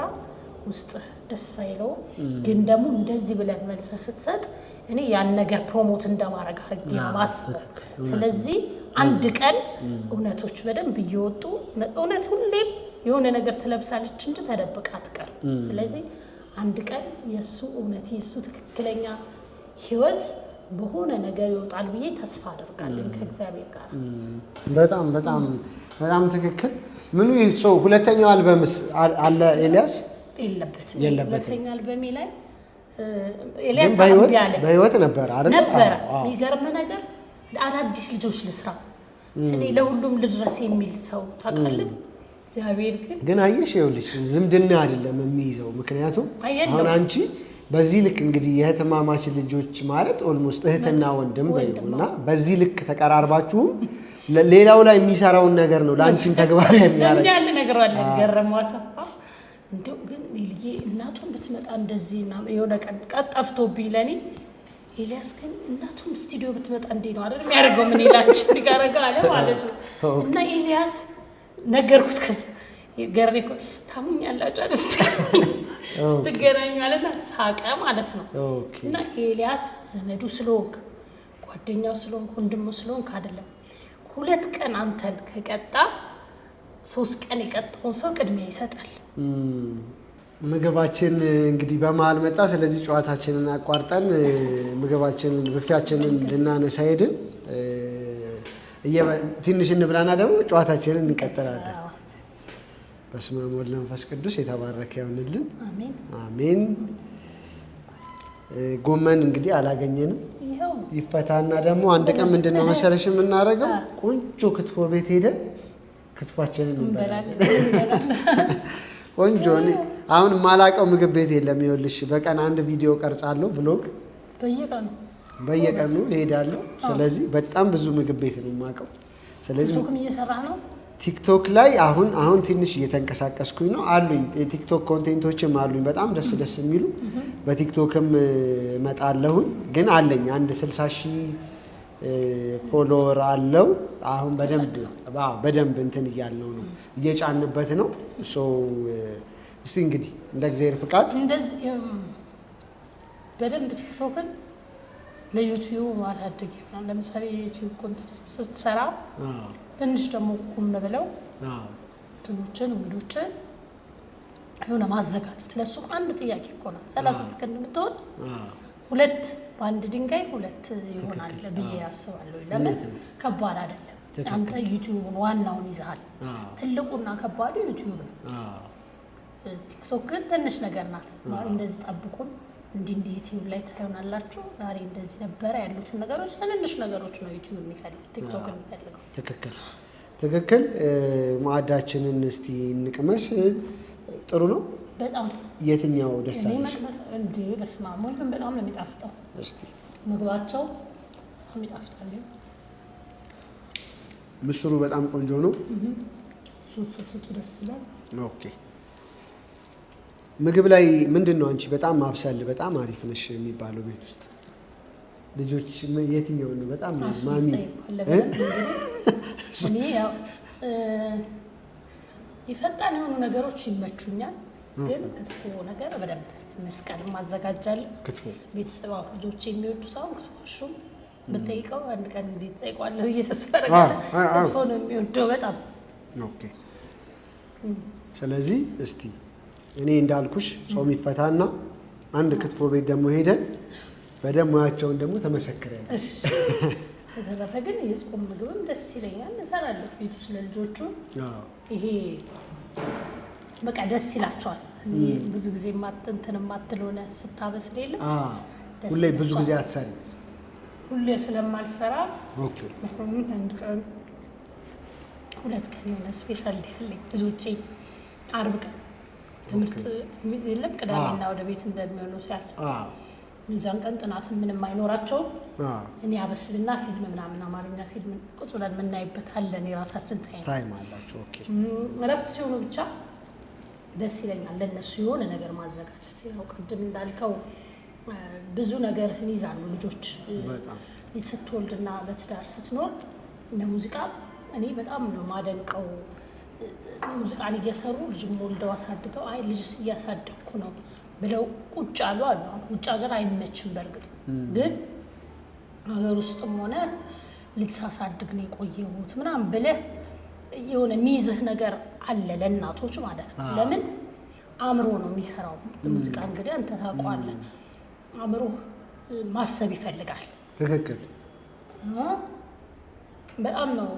ውስጥ ደስ አይለውም። ግን ደግሞ እንደዚህ ብለን መልስ ስትሰጥ እኔ ያን ነገር ፕሮሞት እንደማድረግ አድርጌ ነው ማስበው። ስለዚህ አንድ ቀን እውነቶች በደንብ እየወጡ እውነት ሁሌም የሆነ ነገር ትለብሳለች እንጂ ተደብቃ አትቀርም። ስለዚህ አንድ ቀን የሱ እውነት የሱ ትክክለኛ ህይወት በሆነ ነገር ይወጣል ብዬ ተስፋ አደርጋለሁ ከእግዚአብሔር ጋር። በጣም በጣም በጣም ትክክል። ምኑ ሰው ሁለተኛው አልበምስ አለ ኤልያስ? የለበትም። ሁለተኛ አልበሜ ላይ ኤልያስ በህይወት ነበር አይደል? ነበር። የሚገርም ነገር አዳዲስ ልጆች ልስራ እኔ ለሁሉም ልድረስ የሚል ሰው ታውቃለህ። እግዚአብሔር ግን አየሽ ይኸውልሽ ዝምድና አይደለም የሚይዘው። ምክንያቱም አሁን አንቺ በዚህ ልክ እንግዲህ የእህትማማች ልጆች ማለት ኦልሞስት እህትና ወንድም በይውና በዚህ ልክ ተቀራርባችሁም ሌላው ላይ የሚሰራውን ነገር ነው ለአንቺም ተግባራዊ የሚያደርግ ያለ ነገር አለ። ገረመው አሰፋ እንደው ግን ልጄ እናቱን ብትመጣ እንደዚህና የሆነ ቀን ጠፍቶብኝ ለኔ ኤልያስ ግን እናቱን ስቱዲዮ ብትመጣ እንዴ ነው አይደል የሚያደርገው? ምን ይላንቺ እንዲጋረጋ አለ ማለት ነው። እና ኤልያስ ነገርኩት ከዛ ገሬኮ ታሙኛላችሁ አይደል ስትገናኙ አለና ሳቀ ማለት ነው። እና ኤልያስ ዘመዱ ስለሆንክ ጓደኛው ስለሆንክ ወንድሙ ስለሆንክ አይደለም 2 ቀን አንተን ከቀጣ 3 ቀን የቀጣውን ሰው ቅድሚያ ይሰጣል። ምግባችን እንግዲህ በመሀል መጣ። ስለዚህ ጨዋታችንን አቋርጠን ምግባችንን ብፊያችንን ልናነሳ ሄድን። ትንሽ እንብላና ደግሞ ጨዋታችንን እንቀጥላለን። በስመ አብ ወወልድ ወመንፈስ ቅዱስ የተባረከ ይሁንልን። አሜን አሜን። ጎመን እንግዲህ አላገኘንም። ይፈታና ደግሞ አንድ ቀን ምንድነው መሰለሽ የምናደርገው ቆንጆ ክትፎ ቤት ሄደን ክትፏችንን እንበላለን። ቆንጆ ነው። አሁን ማላቀው ምግብ ቤት የለም። ይኸውልሽ በቀን አንድ ቪዲዮ ቀርጻለሁ ብሎግ በየቀኑ እሄዳለሁ። ስለዚህ በጣም ብዙ ምግብ ቤት ነው የማውቀው። ስለዚህ ቲክቶክም እየሰራህ ነው? ቲክቶክ ላይ አሁን ትንሽ እየተንቀሳቀስኩኝ ነው አሉኝ። የቲክቶክ ኮንቴንቶችም አሉኝ በጣም ደስ የሚሉ በቲክቶክም እመጣለሁኝ። ግን አለኝ አንድ 60,000 ፎሎወር አለው። አሁን በደንብ እንትን እያልነው ነው እየጫንበት ነው። እስቲ እንግዲህ እንደ እግዚአብሔር ፍቃድ እንደዚህ በደንብ ቲክቶክን ለዩቲዩብ ማሳደግ ይሆናል። ለምሳሌ ዩቲዩብ ኮንተንት ስትሰራ ትንሽ ደግሞ ቁም ብለው እንትኖችን እንግዶችን የሆነ ማዘጋጀት ለሱም አንድ ጥያቄ እኮ ናት 30 ሰከንድ የምትሆን ሁለት በአንድ ድንጋይ ሁለት ይሆናል ብዬ አስባለሁ። ለምን ከባድ አይደለም። አንተ ዩቲዩብን ዋናውን ይዘሃል። ትልቁና ከባዱ ዩቲዩብ ነው። ቲክቶክ ግን ትንሽ ነገር ናት። እንደዚህ ጠብቁን እንዲህ ዩቲዩብ ላይ ታዩናላችሁ። ዛሬ እንደዚህ ነበረ ያሉትን ነገሮች ትንንሽ ነገሮች ነው ዩቲዩብ የሚፈልገው፣ ቲክቶክ የሚፈልገው። ትክክል። ማዕዳችንን እስቲ እንቅመስ። ጥሩ ነው በጣም። የትኛው ደስ አለሽ? እንዴ በስመ አብ ወልድ በጣም ነው የሚጣፍጠው። እስቲ ምግባቸው የሚጣፍጣል። ምስሩ በጣም ቆንጆ ነው። ሱፍ ደስ ይላል። ኦኬ። ምግብ ላይ ምንድን ነው አንቺ በጣም ማብሰል በጣም አሪፍ ነሽ የሚባለው ቤት ውስጥ ልጆች የትኛው ነው በጣም ማሚ? እኔ ያው የፈጣን የሆኑ ነገሮች ይመቹኛል፣ ግን ክትፎ ነገር በደንብ መስቀል ማዘጋጃለሁ። ክትፎ ቤተሰብ ልጆች የሚወዱ ሰው ክትፎ ብጠይቀው አንድ ቀን እንዴት ጠይቋለሁ እየተስፋ አደርጋለሁ። ክትፎ ነው የሚወደው በጣም። ኦኬ። ስለዚህ እስቲ እኔ እንዳልኩሽ ጾም ይፈታና አንድ ክትፎ ቤት ደግሞ ሄደን በደም ሙያቸውን ደግሞ ተመሰክረናል። በተረፈ ግን የጾም ምግብም ደስ ይለኛል፣ እሰራለሁ ቤት ውስጥ ለልጆቹ። ይሄ በቃ ደስ ይላቸዋል። ብዙ ጊዜ እንትን የማትል ሆነ ስታበስል የለም ሁሌ ብዙ ጊዜ አትሰሪ? ሁሌ ስለማልሰራ ኦኬ። አንድ ቀን ሁለት ቀን የሆነ ስፔሻል ዴይ አለኝ። ልጆቼ ዓርብ ቀን ትምህርት የለም ቅዳሜና ወደ ቤት እንደሚሆኑ ሲያልፍ ሚዛን ቀን ጥናት ምንም አይኖራቸውም። እኔ አበስልና ፊልም ምናምን አማርኛ ፊልም ቁጭ ብለን የምናይበት አለን። የራሳችን ታይም አላቸው። ኦኬ። እረፍት ሲሆኑ ብቻ ደስ ይለኛል ለእነሱ የሆነ ነገር ማዘጋጀት። ያው ቅድም እንዳልከው ብዙ ነገር ይይዛሉ ልጆች። ልጅ ስትወልድና በትዳር ስትኖር ለሙዚቃ እኔ በጣም ነው ማደንቀው። ሙዚቃን እየሰሩ ልጅም ወልደው አሳድገው አይ ልጅስ እያሳደግኩ ነው ብለው ቁጭ አሉ። ውጭ ሀገር አይመችም። በእርግጥ ግን ሀገር ውስጥም ሆነ ልጅ ሳሳድግ ነው የቆየሁት ምናምን ብለህ የሆነ የሚይዝህ ነገር አለ ለእናቶች ማለት ነው። ለምን አእምሮ ነው የሚሰራው ሙዚቃ። እንግዲህ አንተ ታውቀዋለህ፣ አእምሮ ማሰብ ይፈልጋል። ትክክል። በጣም ነው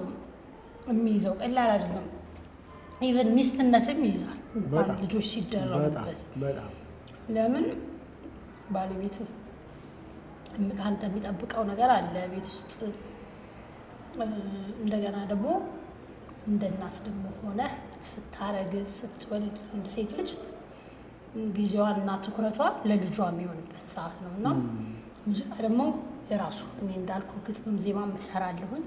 የሚይዘው፣ ቀላል አይደለም። ኢቨን ሚስትነትም ይይዛል እንኳን ልጆች ሲደረጉበት። ለምን ባለቤት ከአንተ የሚጠብቀው ነገር አለ ቤት ውስጥ። እንደገና ደግሞ እንደ እናት ደግሞ ሆነ ስታረግዝ ስትወልድ እንደ ሴት ልጅ ጊዜዋን እና ትኩረቷ ለልጇ የሚሆንበት ሰዓት ነው እና ሙዚቃ ደግሞ የራሱ እኔ እንዳልኩ ግጥም ዜማ እሰራለሁኝ።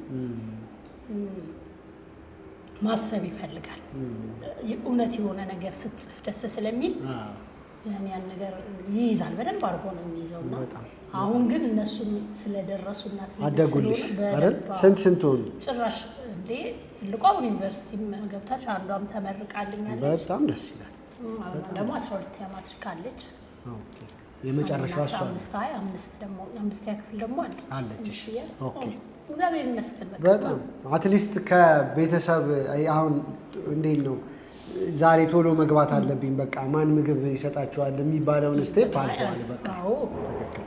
ማሰብ ይፈልጋል። የእውነት የሆነ ነገር ስትጽፍ ደስ ስለሚል ያን ነገር ይይዛል። በደንብ አድርጎ ነው የሚይዘው እና አሁን ግን እነሱም ስለደረሱና አደጉልሽ አይደል? ስንት ሆኑ? ጭራሽ እንዴ ትልቋ ዩኒቨርሲቲ ገብታች፣ አንዷም ተመርቃልኛለች። በጣም ደስ ይላል። አሁን ደግሞ 12ኛ ማትሪክ አለች። ኦኬ። የመጨረሻው እሷ አምስተኛ ክፍል ደግሞ አለች። ኦኬ። እግዚአብሔር ይመስገን። በጣም አትሊስት ከቤተሰብ አሁን እንዴት ነው ዛሬ ቶሎ መግባት አለብኝ በቃ ማን ምግብ ይሰጣቸዋል የሚባለውን ስቴፕ አልፈዋል። በቃ ትክክል።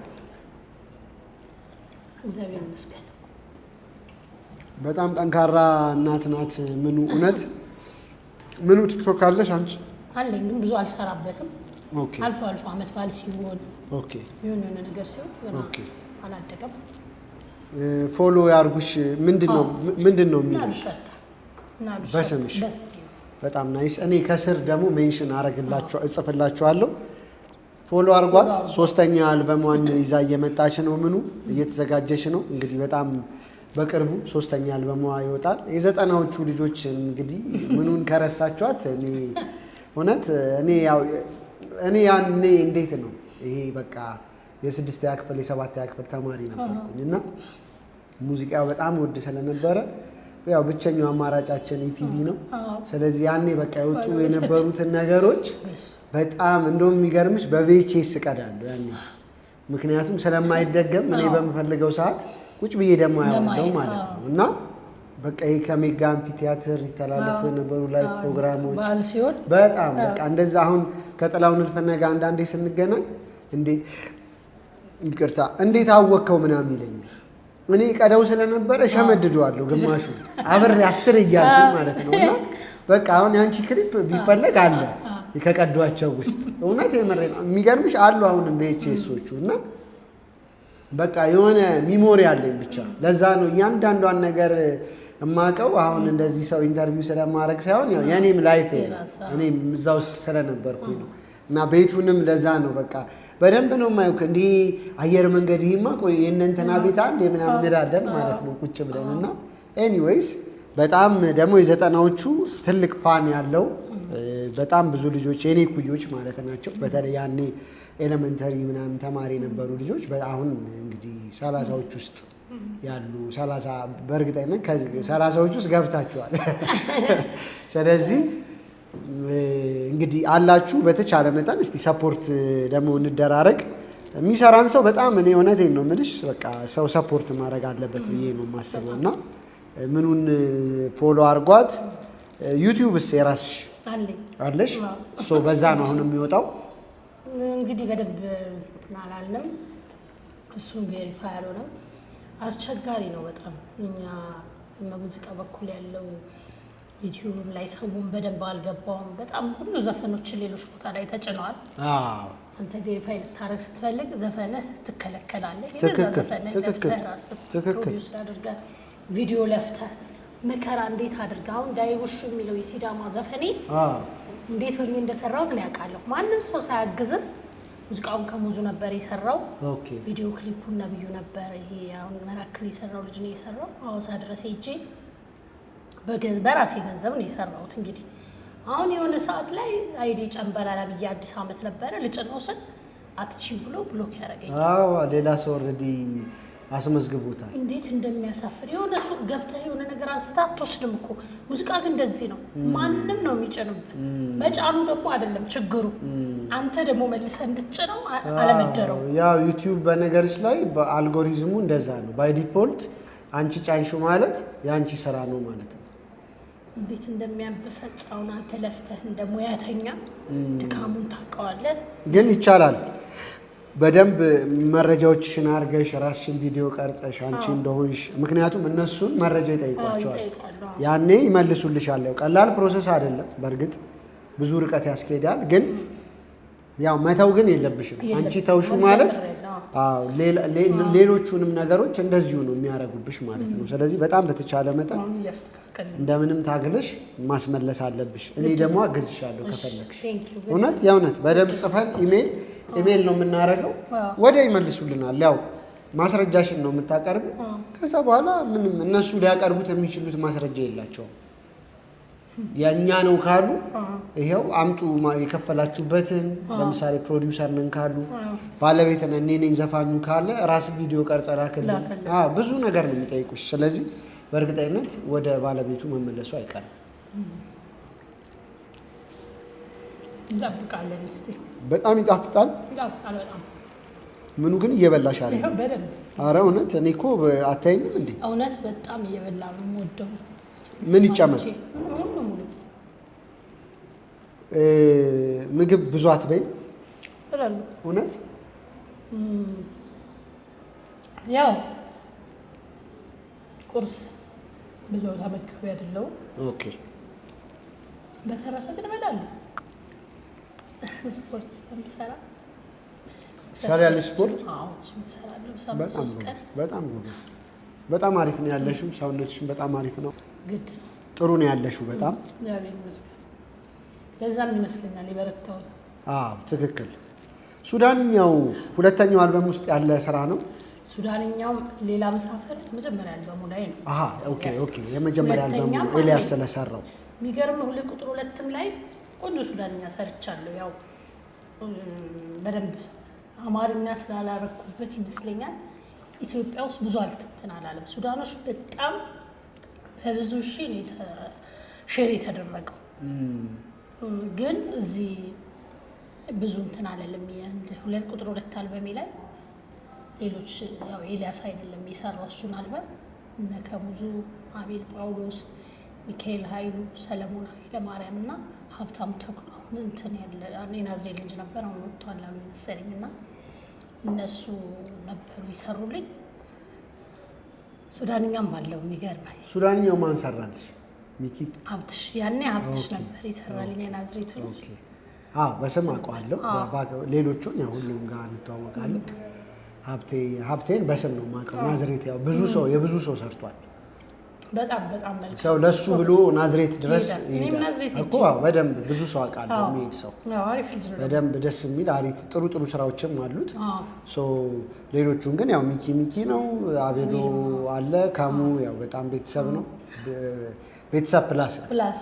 እግዚአብሔር ይመስገን። በጣም ጠንካራ እናት ናት። ምኑ እውነት ምኑ ቲክቶክ አለሽ አንቺ? አለኝ ግን ብዙ አልሰራበትም። ኦኬ። አልፎ አመት በዓል ሲሆን ኦኬ የሆነ ነገር ሲሆን ኦኬ አላደገም። ፎሎ ያርጉሽ ምንድነው የሚሉሽ? በስምሽ በጣም ናይስ። እኔ ከስር ደግሞ ሜንሽን እጽፍላችኋለሁ። ፎሎ አርጓት። 3ኛ አልበሟን ይዛ እየመጣች ነው። ምኑ እየተዘጋጀች ነው እንግዲህ በጣም በቅርቡ 3ኛ አልበሟ ይወጣል። የ90ዎቹ ልጆች እንግዲህ ምኑን ከረሳችኋት እውነት እኔ ያኔ እንዴት ነው ይሄ በቃ የ6ኛ ክፍል የ7ኛ ክፍል ተማሪ ነበርኩኝ እና ሙዚቃው በጣም ወድ ስለነበረ ያው ብቸኛው አማራጫችን ኢቲቪ ነው። ስለዚህ ያኔ በቃ የወጡ የነበሩትን ነገሮች በጣም እንደውም የሚገርምሽ በቪኤችኤስ ቀዳለሁ ያኔ ምክንያቱም ስለማይደገም እኔ በምፈልገው ሰዓት ቁጭ ብዬ ደግሞ ያለው ማለት ነው። እና በቃ ይሄ ከሜጋ አምፊ ቲያትር ይተላለፉ የነበሩ ላይ ፕሮግራሞች በጣም በቃ እንደዛ አሁን ከጥላሁን እልፍነ ጋር አንዳንዴ ስንገናኝ እንዴት አወቀው ምናምን ይለኛል። እኔ ቀዳው ስለነበረ ሸመድዷለሁ ግማሹ አብሬ 10 እያልኩ ማለት ነው። እና በቃ አሁን ያንቺ ክሊፕ ቢፈለግ አለ ከቀዷቸው ውስጥ እውነት የመረኝ የሚገርምሽ አሉ አሁንም በኤችኤሶቹ እና በቃ የሆነ ሚሞሪ አለኝ ብቻ ለዛ ነው እያንዳንዷን ነገር እማቀው አሁን እንደዚህ ሰው ኢንተርቪው ስለማድረግ ሳይሆን ያው የኔም ላይፍ እኔም እዛ ውስጥ ስለነበርኩኝ ነው። እና ቤቱንም ለዛ ነው በቃ በደንብ ነው የማየው እንዲህ አየር መንገድ ይሄማ ቆይ የእነንተና ቤት አንድ ምናምን እንላለን ማለት ነው ቁጭ ብለን እና ኤኒዌይስ በጣም ደግሞ የዘጠናዎቹ ትልቅ ፋን ያለው በጣም ብዙ ልጆች የኔ ኩዮች ማለት ናቸው። በተለይ ያኔ ኤሌመንተሪ ምናምን ተማሪ የነበሩ ልጆች አሁን እንግዲህ 30ዎች ውስጥ ያሉ 30 በእርግጠኝነት ከ30ዎች ውስጥ ገብታችኋል። ስለዚህ እንግዲህ አላችሁ በተቻለ መጠን እስቲ ሰፖርት ደግሞ እንደራረግ። የሚሰራን ሰው በጣም እኔ እውነቴን ነው የምልሽ በቃ ሰው ሰፖርት ማድረግ አለበት ብዬ ነው የማስበው። እና ምኑን ፎሎ አድርጓት። ዩቲዩብስ የራስሽ አለሽ? በዛ ነው አሁን የሚወጣው እንግዲህ በደንብ አላለም። እሱም ቬሪፋይ አልሆነም። አስቸጋሪ ነው በጣም እኛ በሙዚቃ በኩል ያለው ዩቲዩብ ላይ ሰውን በደንብ አልገባውም። በጣም ሁሉ ዘፈኖች ሌሎች ቦታ ላይ ተጭነዋል። አንተ ቬሪፋይ ልታረግ ስትፈልግ ዘፈንህ ትከለከላለህ። የዛ ዘፈንህ ፕሮዲውስ አድርገህ ቪዲዮ ለፍተህ መከራ እንዴት አድርገህ አሁን ዳይውሹ የሚለው የሲዳማ ዘፈኔ እንዴት ሆኜ እንደሰራሁት ነው ያውቃለሁ። ማንም ሰው ሳያግዝህ ሙዚቃውን ከሙዙ ነበር የሰራው። ቪዲዮ ክሊፑን ነብዩ ነበር ይሄ አሁን መራክን የሰራው ልጅ ነው የሰራው። ሐዋሳ ድረስ ሄጄ በራሴ ገንዘብ ነው የሰራሁት። እንግዲህ አሁን የሆነ ሰዓት ላይ አይዲ ጨምበላላ ብዬ አዲስ ዓመት ነበረ ልጭነው ስል አትችም ብሎ ብሎክ ያደረገኝ። ሌላ ሰው ኦልሬዲ አስመዝግቦታል። እንዴት እንደሚያሳፍር የሆነ ሱቅ ገብተህ የሆነ ነገር አንስታ አትወስድም እኮ። ሙዚቃ ግን እንደዚህ ነው፣ ማንም ነው የሚጭንብህ። መጫኑ ደግሞ አይደለም ችግሩ፣ አንተ ደግሞ መልሰህ እንድትጭነው አለመደረው። ያው ዩቲዩብ በነገርሽ ላይ በአልጎሪዝሙ እንደዛ ነው። ባይ ዲፎልት አንቺ ጫንሹ ማለት የአንቺ ስራ ነው ማለት ነው። እንዴት እንደሚያበሳጫውን አንተ ለፍተህ እንደሙያተኛ ድካሙን ታውቀዋለህ። ግን ይቻላል በደንብ መረጃዎችሽን አድርገሽ ራስሽን ቪዲዮ ቀርጸሽ አንቺ እንደሆንሽ፣ ምክንያቱም እነሱን መረጃ ይጠይቋቸዋል። ያኔ ይመልሱልሻል። ያው ቀላል ፕሮሰስ አይደለም፣ በእርግጥ ብዙ ርቀት ያስኬዳል። ግን ያው መተው ግን የለብሽም። አንቺ ተውሹ ማለት ሌሎቹንም ነገሮች እንደዚሁ ነው የሚያደርጉብሽ ማለት ነው። ስለዚህ በጣም በተቻለ መጠን እንደምንም ታግለሽ ማስመለስ አለብሽ። እኔ ደግሞ አገዝሻለሁ ከፈለግሽ። እውነት የእውነት በደንብ ጽፈን ኢሜል ነው የምናደርገው፣ ወዲያ ይመልሱልናል። ያው ማስረጃሽን ነው የምታቀርብ። ከዛ በኋላ ምንም እነሱ ሊያቀርቡት የሚችሉት ማስረጃ የላቸውም። የኛ ነው ካሉ ይሄው አምጡ የከፈላችሁበትን። ለምሳሌ ፕሮዲውሰር ነን ካሉ ባለቤት ነን እኔ ነኝ ዘፋኙ ካለ ራስ ቪዲዮ ቀርጸ ላክልኝ። ብዙ ነገር ነው የሚጠይቁሽ። ስለዚህ በእርግጠኝነት ወደ ባለቤቱ መመለሱ አይቀርም። እንጠብቃለን እስቲ። በጣም ይጣፍጣል። በጣም ምኑ ግን እየበላሽ አለ? ኧረ እውነት እኔ እኮ አታይኝም እንዴ? እውነት በጣም እየበላ ነው የምወደው። ምን ይጨመር? ምግብ ብዙ አትበይም? እውነት ያው ቁርስ ብዙ ተመጋቢ አይደለሁም። ኦኬ። በተረፈ ግን እበላለሁ። ስፖርት ስለምሰራ ሰራለሽ? ስፖርት? አዎ እሰራለሁ። በሳምንት 3 ቀን። በጣም ጎበዝ። በጣም አሪፍ ነው ያለሽው። ሰውነትሽም በጣም አሪፍ ነው። ግድ ጥሩ ነው ያለሽው በጣም። ያው ይመስገን። ለዛም ይመስለኛል የበረታሁት። ትክክል። ሱዳንኛው ሁለተኛው አልበም ውስጥ ያለ ስራ ነው። ሱዳንኛው ሌላ መሳፈር መጀመሪያ አልበሙ ላይ ነው። ኦኬ። የመጀመሪያ አልበሙ ኤልያስ ስለሰራው የሚገርም ቁጥር 2 ላይ ቆንጆ ሱዳንኛ ሰርቻለሁ። ያው በደንብ አማርኛ ስላላረኩበት ይመስለኛል ኢትዮጵያ ውስጥ ብዙ እንትን አላለም። ሱዳኖች በጣም በብዙ ሺህ ሼር የተደረገው ግን እዚህ ብዙ እንትን አላለም። ሁለት ቁጥር 2 አልበሜ ላይ ሌሎች ያው ኤልያስ አይደለም የሰራው እሱን አልበም እነ ከሙዙ፣ አቤል ጳውሎስ፣ ሚካኤል ኃይሉ፣ ሰለሞን ኃይለማርያም እና ሀብታሙ ተክሉ እንትን ያለ የናዝሬት ልጅ ነበር አሁን ወጥቷል አሉ መሰለኝ እና እነሱ ነበሩ ይሰሩልኝ። ሱዳንኛም አለው የሚገርመኝ። ሱዳንኛው ማን ሰራልሽ? ሚኪ ሀብትሽ ያኔ ሀብትሽ ነበር ይሰራልኝ የናዝሬት ልጅ። አዎ በስም አውቀዋለሁ። ሌሎቹን ያው ሁሉም ጋር እንተዋወቃለን። ሀብቴን በስም ነው የማውቀው። ናዝሬት ያው የብዙ ሰው ሰርቷል። በጣም በጣም መልካም ሰው ለሱ ብሎ ናዝሬት ድረስ ይሄዳል እኮ። በደንብ ብዙ ሰው አውቃለሁ የሚሄድ ሰው በደንብ ደስ የሚል አሪፍ ጥሩ ስራዎችም አሉት። ሌሎቹን ግን ያው ሚኪ ነው። አቤሎ አለ። ካሙ ያው በጣም ቤተሰብ ነው። ቤተሰብ ፕላስ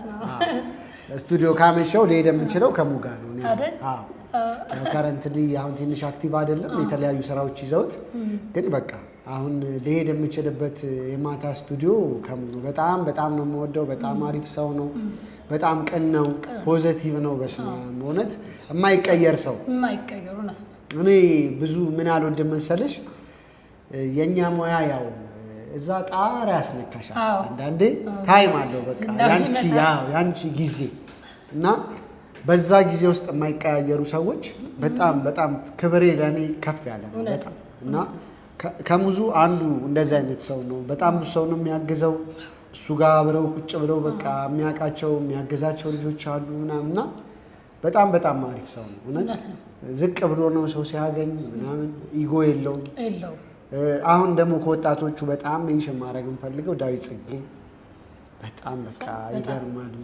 ነው። ስቱዲዮ ካመሸው ሊሄድ የምንችለው ከሙ ጋር ነው። ከረንትሊ አሁን ትንሽ አክቲቭ አይደለም፣ የተለያዩ ስራዎች ይዘውት ግን በቃ አሁን ሊሄድ የምችልበት የማታ ስቱዲዮ ከሙ ነው። በጣም ነው የምወደው። በጣም አሪፍ ሰው ነው። በጣም ቅን ነው። ፖዘቲቭ ነው። በስመ አብ እውነት የማይቀየር ሰው። እኔ ብዙ ምን አልወድም መሰለሽ የእኛ ሙያ ያው እዛ ጣሪያ ያስነካሻል። አንዳንዴ ታይም አለው በቃ ያንቺ ጊዜ እና በዛ ጊዜ ውስጥ የማይቀያየሩ ሰዎች በጣም ክብሬ ለእኔ ከፍ ያለ ነው በጣም እና ከሙዙ አንዱ እንደዚህ አይነት ሰው ነው። በጣም ብዙ ሰው ነው የሚያግዘው። እሱ ጋር አብረው ቁጭ ብለው በቃ የሚያውቃቸው የሚያግዛቸው ልጆች አሉ ምናምን እና በጣም አሪፍ ሰው ነው እውነት። ዝቅ ብሎ ነው ሰው ሲያገኝ ምናምን ኢጎ የለውም። አሁን ደግሞ ከወጣቶቹ በጣም ሜንሽን ማድረግ የምፈልገው ዳዊት ጽጌ በጣም በቃ ይገርማል።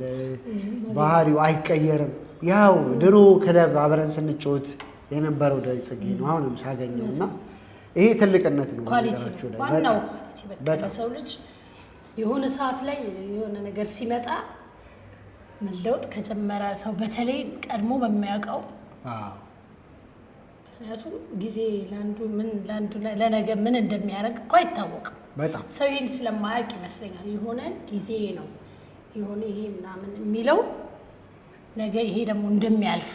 ባህሪው አይቀየርም። ያው ድሮ ክለብ አብረን ስንጫወት የነበረው ዳዊት ጽጌ ነው አሁንም ሳገኘው እና ይሄ ትልቅነት ነው። ኳሊቲው ላይ ዋናው ኳሊቲ በቃ ሰው ልጅ የሆነ ሰዓት ላይ የሆነ ነገር ሲመጣ መለወጥ ከጀመረ ሰው በተለይ ቀድሞ በሚያውቀው ምክንያቱም ጊዜ ለነገ ምን እንደሚያደርግ እኮ አይታወቅም። በጣም ሰው ይሄን ስለማያውቅ ይመስለኛል የሆነ ጊዜ ነው የሆነ ይሄ ምናምን የሚለው ነገ ይሄ ደግሞ እንደሚያልፍ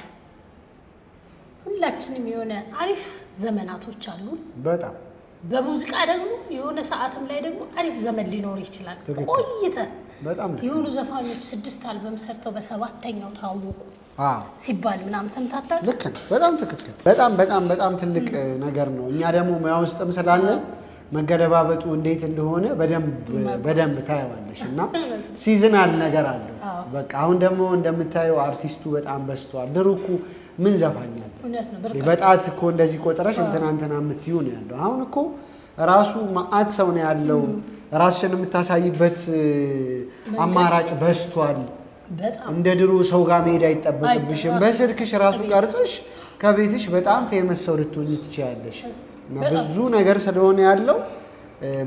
ሁላችንም የሆነ አሪፍ ዘመናቶች አሉ። በጣም በሙዚቃ ደግሞ የሆነ ሰዓትም ላይ ደግሞ አሪፍ ዘመን ሊኖር ይችላል። ቆይተን በጣም የሆኑ ዘፋኞች 6 አልበም ሰርተው በ7ኛው ታወቁ ሲባል ምናምን ሰምታታ። ልክ ነው። በጣም ትክክል። በጣም ትልቅ ነገር ነው። እኛ ደግሞ ሙያ ውስጥም ስላለን መገለባበጡ እንዴት እንደሆነ በደንብ ታየዋለሽ እና ሲዝናል ነገር አለው። በቃ አሁን ደግሞ እንደምታየው አርቲስቱ በጣም በዝቷል። ድሮ እኮ ምን ዘፋኛል በጣት እኮ እንደዚህ ቆጥረሽ እንትና የምትይው ነው ያለው። አሁን እኮ ራሱ ማአት ሰው ነው ያለው። ራስሽን የምታሳይበት አማራጭ በዝቷል። እንደ ድሮ ሰው ጋር መሄድ አይጠበቅብሽም። በስልክሽ ራሱ ቀርጸሽ ከቤትሽ በጣም ፌመስ ሰው ልትሆኚ ትችያለሽ። እና ብዙ ነገር ስለሆነ ያለው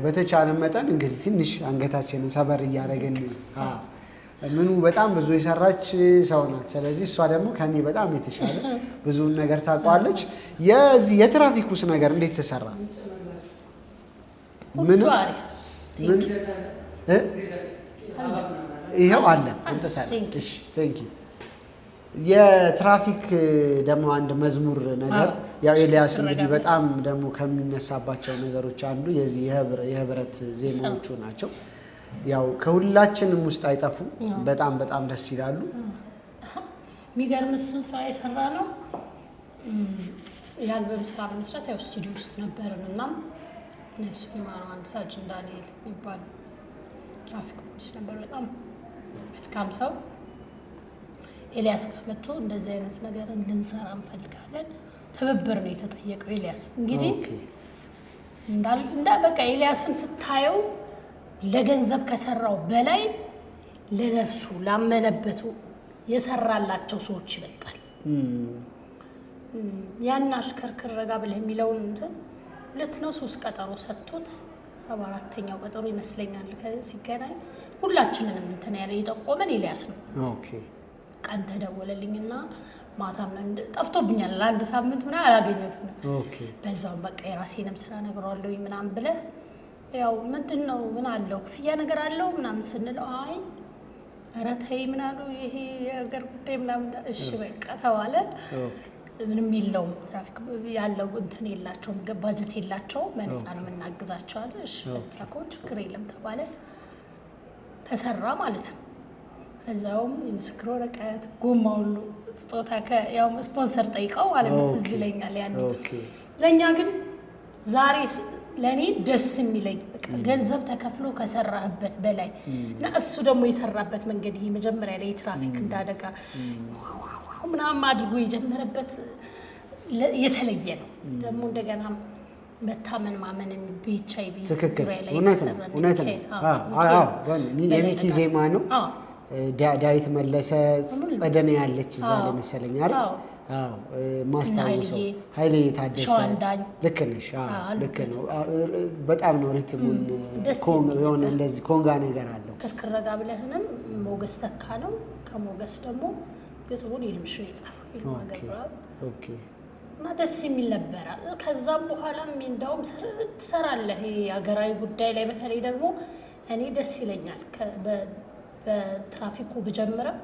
በተቻለ መጠን እንግዲህ ትንሽ አንገታችንን ሰበር እያደረገን ምኑ በጣም ብዙ የሰራች ሰው ናት። ስለዚህ እሷ ደግሞ ከኔ በጣም የተሻለ ብዙውን ነገር ታውቀዋለች። የዚህ የትራፊክ ውስጥ ነገር እንዴት ተሰራ? ምን ይሄው አለ እንተታለ። እሺ ቴንክ ዩ። የትራፊክ ደግሞ አንድ መዝሙር ነገር ያው ኤልያስ እንግዲህ በጣም ደግሞ ከሚነሳባቸው ነገሮች አንዱ የዚህ የህብረት ዜማዎቹ ናቸው። ያው ከሁላችንም ውስጥ አይጠፉም። በጣም ደስ ይላሉ። የሚገርም እሱን ስራ የሰራ ነው የአልበም ስራ በመስራት ያው ስቱዲዮ ውስጥ ነበርን እና ነፍሱ ይማረው አንድ ሳጅን ዳንኤል የሚባል ትራፊክ ፖሊስ ነበር። በጣም መልካም ሰው። ኤልያስ ጋር መጥቶ እንደዚህ አይነት ነገር እንድንሰራ እንፈልጋለን። ትብብር ነው የተጠየቀው። ኤልያስ እንግዲህ በቃ ኤልያስን ስታየው ለገንዘብ ከሰራው በላይ ለነፍሱ ላመነበቱ የሰራላቸው ሰዎች ይበልጣል። ያን አሽከርክር ረጋ ብለህ የሚለውን 2 ነው 3 ቀጠሮ ሰጥቶት 74ኛው ቀጠሮ ይመስለኛል ሲገናኝ ሁላችንንም እንትን ያለ የጠቆመን ኤልያስ ነው። ኦኬ። ቀን ተደወለልኝና ማታም ጠፍቶብኛል ለአንድ ሳምንት ምናምን አላገኘሁትም። ኦኬ በዛው በቃ የራሴንም ስራ ነግሯለሁኝ ምናምን ብለህ ያው ምንድነው ምን አለው ክፍያ ነገር አለው ምናምን ስንለው አይ ኧረ ተይ ምን አለው ይሄ የሀገር ጉዳይ ምናምን እሺ በቃ ተባለ። ምንም የለውም ትራፊክ ያለው እንትን የላቸውም ባጀት የላቸውም በነፃ ነው የምናግዛቸዋለን። እሺ ያኮን ችግር የለም ተባለ ተሰራ ማለት ነው። እዛውም የምስክር ወረቀት ጎማ ሁሉ ስጦታ ያው ስፖንሰር ጠይቀው ማለት ነው ትዝ ይለኛል ያኔ። ለእኛ ግን ዛሬ ለእኔ ደስ የሚለኝ በቃ ገንዘብ ተከፍሎ ከሰራህበት በላይ እና እሱ ደግሞ የሰራበት መንገድ ይሄ መጀመሪያ ላይ የትራፊክ እንዳደጋ ምናምን አድርጎ የጀመረበት የተለየ ነው። ደግሞ እንደገና መታመን ማመን በኤችአይቪ ዙሪያ ላይ እውነት ነው። የሚኪ ዜማ ነው። ዳዊት መለሰ ጸደነ ያለች እዛ ላይ መሰለኝ አይደል? አዎ ማስታወሰው ኃይሌ ታደሰ ልክ ነሽ። ልክ ነው። በጣም ነው ሪትሙን የሆነ እንደዚህ ኮንጋ ነገር አለው። ክርክር ረጋ ብለህንም ሞገስ ተካ ነው። ከሞገስ ደግሞ ግጥሙን ይልምሽ ነው የጻፈው ይልማገራው። ኦኬ እና ደስ የሚል ነበር። ከዛም በኋላም እንደውም ትሰራለህ የሀገራዊ ጉዳይ ላይ በተለይ ደግሞ እኔ ደስ ይለኛል በትራፊኩ ብጀምረም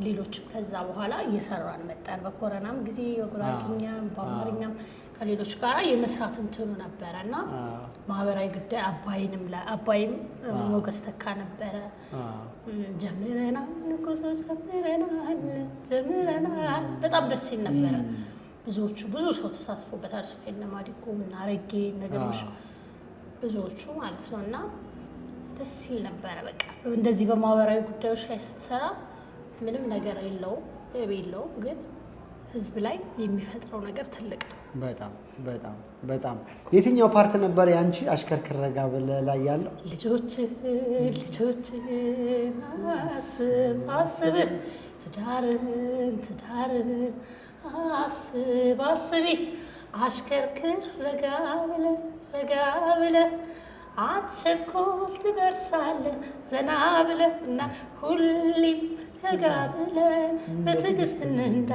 ሌሎችም ከዛ በኋላ እየሰራን መጣን። በኮሮናም ጊዜ በጉራጌኛም በአማርኛም ከሌሎች ጋር የመስራት እንትኑ ነበረና ማህበራዊ ጉዳይ አባይም ሞገስ ተካ ነበረ። ጀምረናል ንጉሶ ጀምረናል በጣም ደስ ይል ነበረ። ብዙ ሰው ተሳትፎበታል። ሱፌና ማዲንጎ እና ረጌ ነገሮች ብዙዎቹ ማለት ነው እና ደስ ይል ነበረ። በቃ እንደዚህ በማህበራዊ ጉዳዮች ላይ ስትሰራ ምንም ነገር የለውም ግን ህዝብ ላይ የሚፈጥረው ነገር ትልቅ ነው። በጣም የትኛው ፓርት ነበር ያንቺ አሽከርክር ረጋ ብለህ ላይ ያለው? ልጆች አስብ ትዳርህን አስቢ አሽከርክር ረጋ ብለህ አትቸኮል ትደርሳለህ ዘና ብለህ እና ሁሌም ረጋ ብለህ በትዕግስት እንንዳ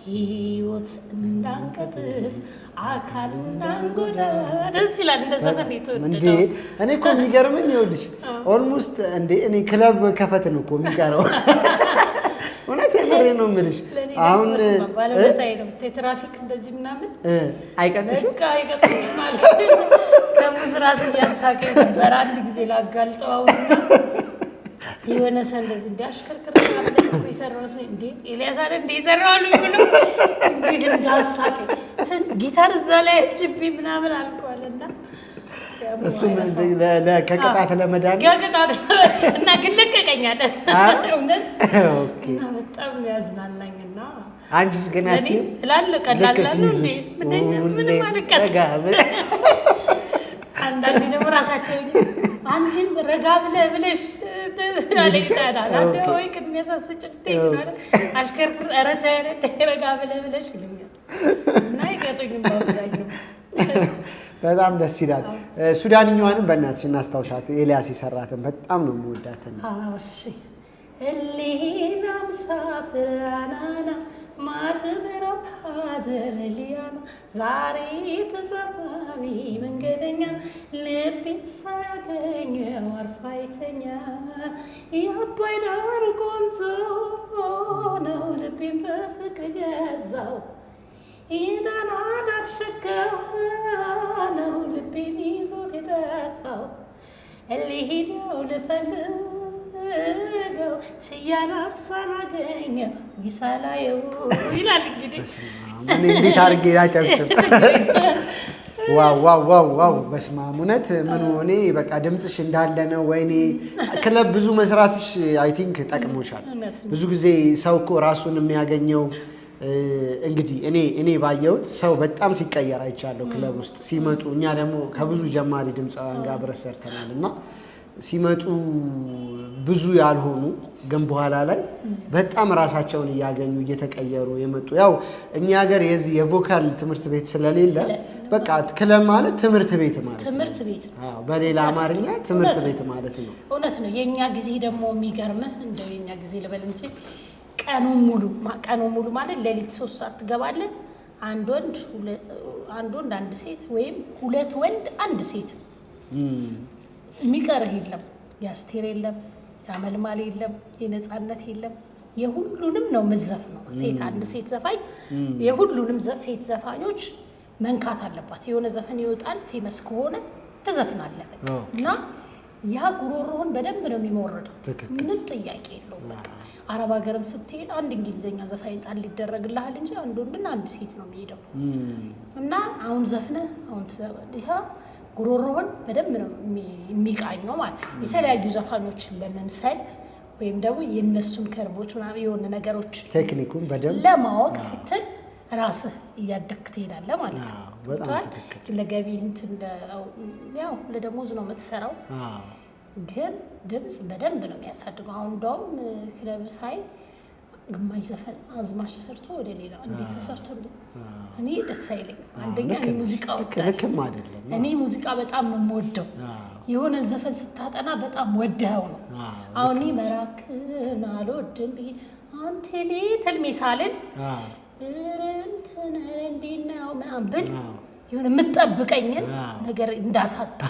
ህይወት እንዳንቀጥፍ አካል እንዳንጎዳ። ደስ ይላል። እንደ ዘፈን የተወደደው እኔ እኮ የሚገርመኝ ይኸውልሽ ኦልሞስት እኔ ክለብ መከፈት ነው እኮ የሚቀረው። እውነት የምሬ ነው የምልሽ። አሁን ባለቤታዬ ነው ትራፊክ እንደዚህ ምናምን አይቀጥሽም ማለት ከሙዝ ራስ እያሳቀኝ ነበር። አንድ ጊዜ ላጋልጠውና የሆነ ሰው እንደዚህ እንዲያሽከርክር ነው የሰራሁት ነው እንዴ ኤልያስ አይደል እንዴ ይሰራሉ ብለው እንዴት እንዳሳቀኝ ጊታር እዛ ላይ እጅብኝ ምናምን አልኳልና እሱም ከቅጣት ለመዳን እና ግን ለቀቀኛል እውነት እና በጣም ያዝናናኝና አንቺስ ግን እላለሁ ቀላላለሁ እንዴ ምንም አልቀጣ አንዳንዴ ደግሞ ራሳቸው አንቺን ረጋ ብለሽ አለኝታዳ አንተ ወይ ቅድሚያ ሳስጭል ትሄጂ ነው አሽከርክር ኧረ ተይ ረጋ ብለሽ ይሉኛል እና ይቀጡኝም በአብዛኛው። በጣም ደስ ይላል። ሱዳንኛዋንም በእናትሽ እናስታውሻት። ኤልያስ የሰራትን በጣም ነው የምወዳት። እሺ እሊና ምሳፍር አናና ማትበራ ሀደር ሊያና ዛሬ ተሳፋሪ መንገደኛ ልቤም ሳያገኘው አርፋ ይተኛ የአባይ ዳር ቆንጆ ነው ልቤም በፍቅር ገዛው የዳና ዳር ሸጋ ነው ልቤን ይዞት የጠፋው ልሂደው ልፈልገው ችያላፍ ሳላገኘው ዊሳላየው ይላል። እንግዲህ እንዴት አድርጌ ላጨብጭብ። ዋው በስመ አብ እውነት ምኑ እኔ በቃ ድምፅሽ እንዳለ ነው። ወይኔ ክለብ ብዙ መስራትሽ አይ ቲንክ ጠቅሞሻል። ብዙ ጊዜ ሰው እኮ ራሱን የሚያገኘው እንግዲህ እኔ ባየሁት ሰው በጣም ሲቀየር አይቻለሁ ክለብ ውስጥ ሲመጡ። እኛ ደግሞ ከብዙ ጀማሪ ድምፃውያን ጋር አብረን ሰርተናል እና ሲመጡ ብዙ ያልሆኑ ግን በኋላ ላይ በጣም ራሳቸውን እያገኙ እየተቀየሩ የመጡ ያው እኛ ሀገር የዚህ የቮካል ትምህርት ቤት ስለሌለ በቃ ክለብ ማለት ትምህርት ቤት ማለት ነው። ትምህርት ቤት አዎ፣ በሌላ አማርኛ ትምህርት ቤት ማለት ነው። እውነት ነው። የኛ ጊዜ ደግሞ የሚገርምህ እንደው የኛ ጊዜ ልበል እንጂ ቀኑን ሙሉ ማለት ሌሊት 3 ሰዓት ትገባለህ። አንድ ወንድ አንድ ሴት ወይም 2 ወንድ 1 ሴት የሚቀርህ የለም። የአስቴር የለም፣ የአመልማል የለም፣ የነፃነት የለም። የሁሉንም ነው የምትዘፍነው። አንድ ሴት ዘፋኝ የሁሉንም ሴት ዘፋኞች መንካት አለባት። የሆነ ዘፈን ይወጣል ፌመስ ከሆነ ትዘፍናለህ እና ያ ጉሮሮህን በደንብ ነው የሚሞርደው። ምንም ጥያቄ የለውም። በቃ አረብ ሀገርም ስትሄድ አንድ እንግሊዘኛ ዘፋኝ ጣል ሊደረግልሃል እንጂ አንድ ወንድና አንድ ሴት ነው የሚሄደው እና አሁን ዘፍነህ ጉሮሮህን በደንብ ነው የሚቃኘው ማለት ነው። የተለያዩ ዘፋኞችን ለመምሰል ወይም ደግሞ የነሱን ከርቦች ምናምን የሆነ ነገሮች ቴክኒኩን በደንብ ለማወቅ ስትል ራስህ እያደግክ ትሄዳለህ ማለት ነው። በጣም ትክክል። ለገቢ ያው ለደሞዝ ነው የምትሰራው፣ ግን ድምፅ በደንብ ነው የሚያሳድገው። አሁን እንደውም ክለብ ሳይ ግማሽ ዘፈን አዝማች ሰርቶ ወደ ሌላ እንዴት ተሰርቶ እኔ ደስ አይለኝም። አንደኛ እኔ ሙዚቃ ልክም አይደለም። እኔ ሙዚቃ በጣም የምወደው የሆነ ዘፈን ስታጠና በጣም ወደኸው ነው። አሁን እኔ መራክን አልወድም ብዬ አንተ ሌትል ሚሳልን እንትን እንዴት ነው ምናምን ብል የሆነ የምትጠብቀኝን ነገር እንዳሳጣ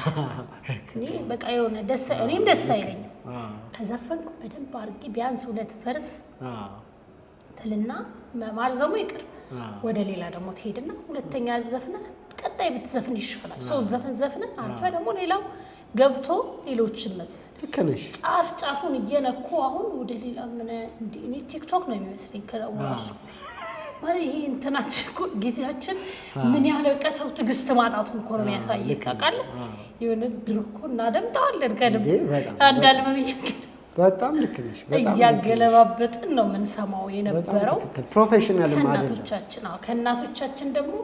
እኔ በቃ የሆነ እኔም ደስ አይለኝም። ከዘፈንኩ በደንብ አድርጌ ቢያንስ 2 ፈርስ ትልና ማርዘሙ ይቅር ወደ ሌላ ደግሞ ትሄድና ሁለተኛ ዘፍነ ቀጣይ ብትዘፍን ይሻላል። 3 ዘፈን ዘፍነ አልፈ ደግሞ ሌላው ገብቶ ሌሎችን መስፈን ልክ ነሽ። ጫፉን እየነኩ አሁን ወደ ሌላ ምን እኔ ቲክቶክ ነው የሚመስለኝ ከራሱ ማለት ይሄ እንትናችን እኮ ጊዜያችን ምን ያህል በቃ ሰው ትዕግስት ማጣቱን እኮ ነው የሚያሳየው። ታውቃለህ የሆነ ድሮ እኮ እናደምጠዋለን ከልብ አንዳንድ በጣም ልክ ነሽ። በጣም እያገለባበጥን ነው የምንሰማው የነበረው ፕሮፌሽናል ከእናቶቻችን ደግሞ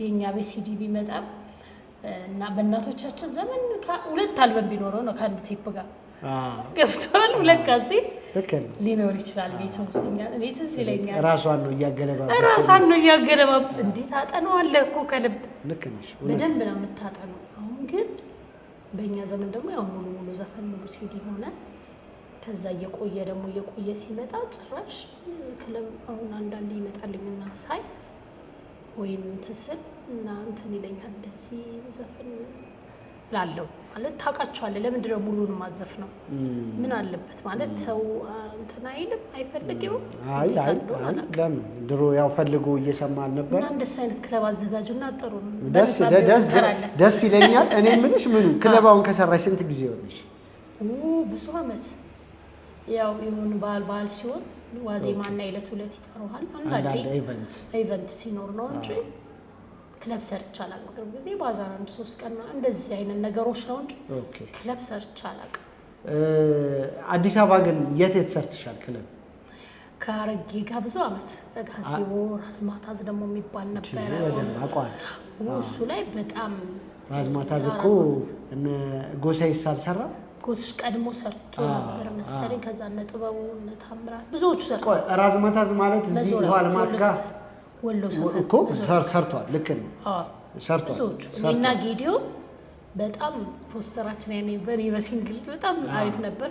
የእኛ ቤት ሲዲ ቢመጣ እና በእናቶቻችን ዘመን 2 አልበም ቢኖረው ነው ከአንድ ቴፕ ጋር ገብቷል። 2 ካሴት ሊኖር ይችላል ቤት ውስጥ። ቤት እዚህ ይለኛል ራሷን ነው እያገለባበጥ እንዴት አጠናዋለህ እኮ ከልብ ልክ ነሽ። በደንብ ነው የምታጠነው። አሁን ግን በእኛ ዘመን ደግሞ ያው ሙሉ ዘፈን ሙሉ ሲዲ ሆነ። ከዛ እየቆየ ሲመጣ ጭራሽ ክለብ አሁን አንዳንዴ ይመጣልኝና ሳይ ወይም ትስል እና እንትን ይለኛል እንደዚህ ዘፈን ላለው ማለት ታውቃቸዋለህ። ለምንድን ነው ሙሉን ማዘፍ ነው? ምን አለበት ማለት ሰው እንትን አይልም አይፈልግም። አይ ለምን ድሮ ያው ፈልጎ እየሰማል ነበር። እና እንደሱ አይነት ክለብ አዘጋጁና ጥሩ ነው። ደስ ይለኛል። እኔ ምንሽ ምኑ ክለባውን ከሰራሽ ስንት ጊዜ ሆነሽ? ብዙ አመት። ያው ይሁን በዓል ሲሆን ዋዜማና ዕለት ይጠሩሃል። አንዳንዴ ኢቨንት ሲኖር ነው እንጂ ክለብ ሰርቼ አላውቅም። ቅርብ ጊዜ ባዛር 3 ቀን እንደዚህ አይነት ነገሮች ነው እንጂ ክለብ ሰርቼ አላውቅም። አዲስ አበባ ግን የት ሰርተሻል ክለብ? ከአረጌ ጋር ብዙ አመት ጋዜቦ ራዝማታዝ ደግሞ የሚባል ነበር። ወደም አቋል እሱ ላይ በጣም ራዝማታዝ እኮ እነ ጎሳዬ ሳልሰራ ጎስሽ ቀድሞ ሰርቶ ነበር መሰለኝ። ከዛ እነ ጥበቡ እነ ታምራት ብዙዎቹ ሰርቶ ራዝማታዝ ማለት እዚህ በኋላ ማት ጋር ወሎ እኮ ሰርቷል። ልክ ነው ሰርቷል። ብዙዎቹ እና ጌዲዮ በጣም ፖስተራችን ያኔ በሲንግል በጣም አሪፍ ነበር።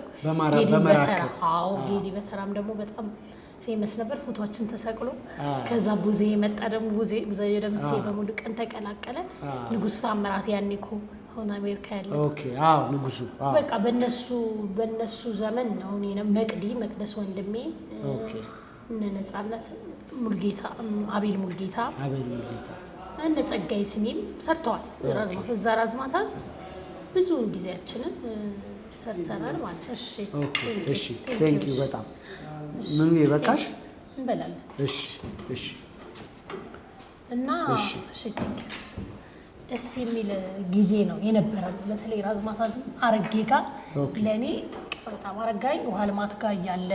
ጌዲ በተራም ደግሞ በጣም ፌመስ ነበር። ፎቶአችን ተሰቅሎ ከዛ ቡዜ መጣ ደግሞ ቡዜ ደምሴ በሙሉ ቀን ተቀላቀለ። ንጉስ ታምራት ያኔ እኮ አሁን አሜሪካ ያለ ንጉሱ በቃ በነሱ ዘመን ነው። መቅደስ ወንድሜ እነ ነፃነት ሙልጌታ አቤል ሙልጌታ እነ ጸጋይ ስሜም ሰርተዋል። ራዝማታዝ ብዙውን ጊዜያችንን ሰርተናል ማለት ነው። እሺ ቴንክ ዩ በጣም ምን ይበቃሽ እንበላለን። እሺ እና እሺ ቴንክ ዩ ደስ የሚል ጊዜ ነው የነበረን። በተለይ ራዝማታዝ አረጌ ጋር ለኔ በጣም አረጋኝ ውሃ ልማት ጋር እያለ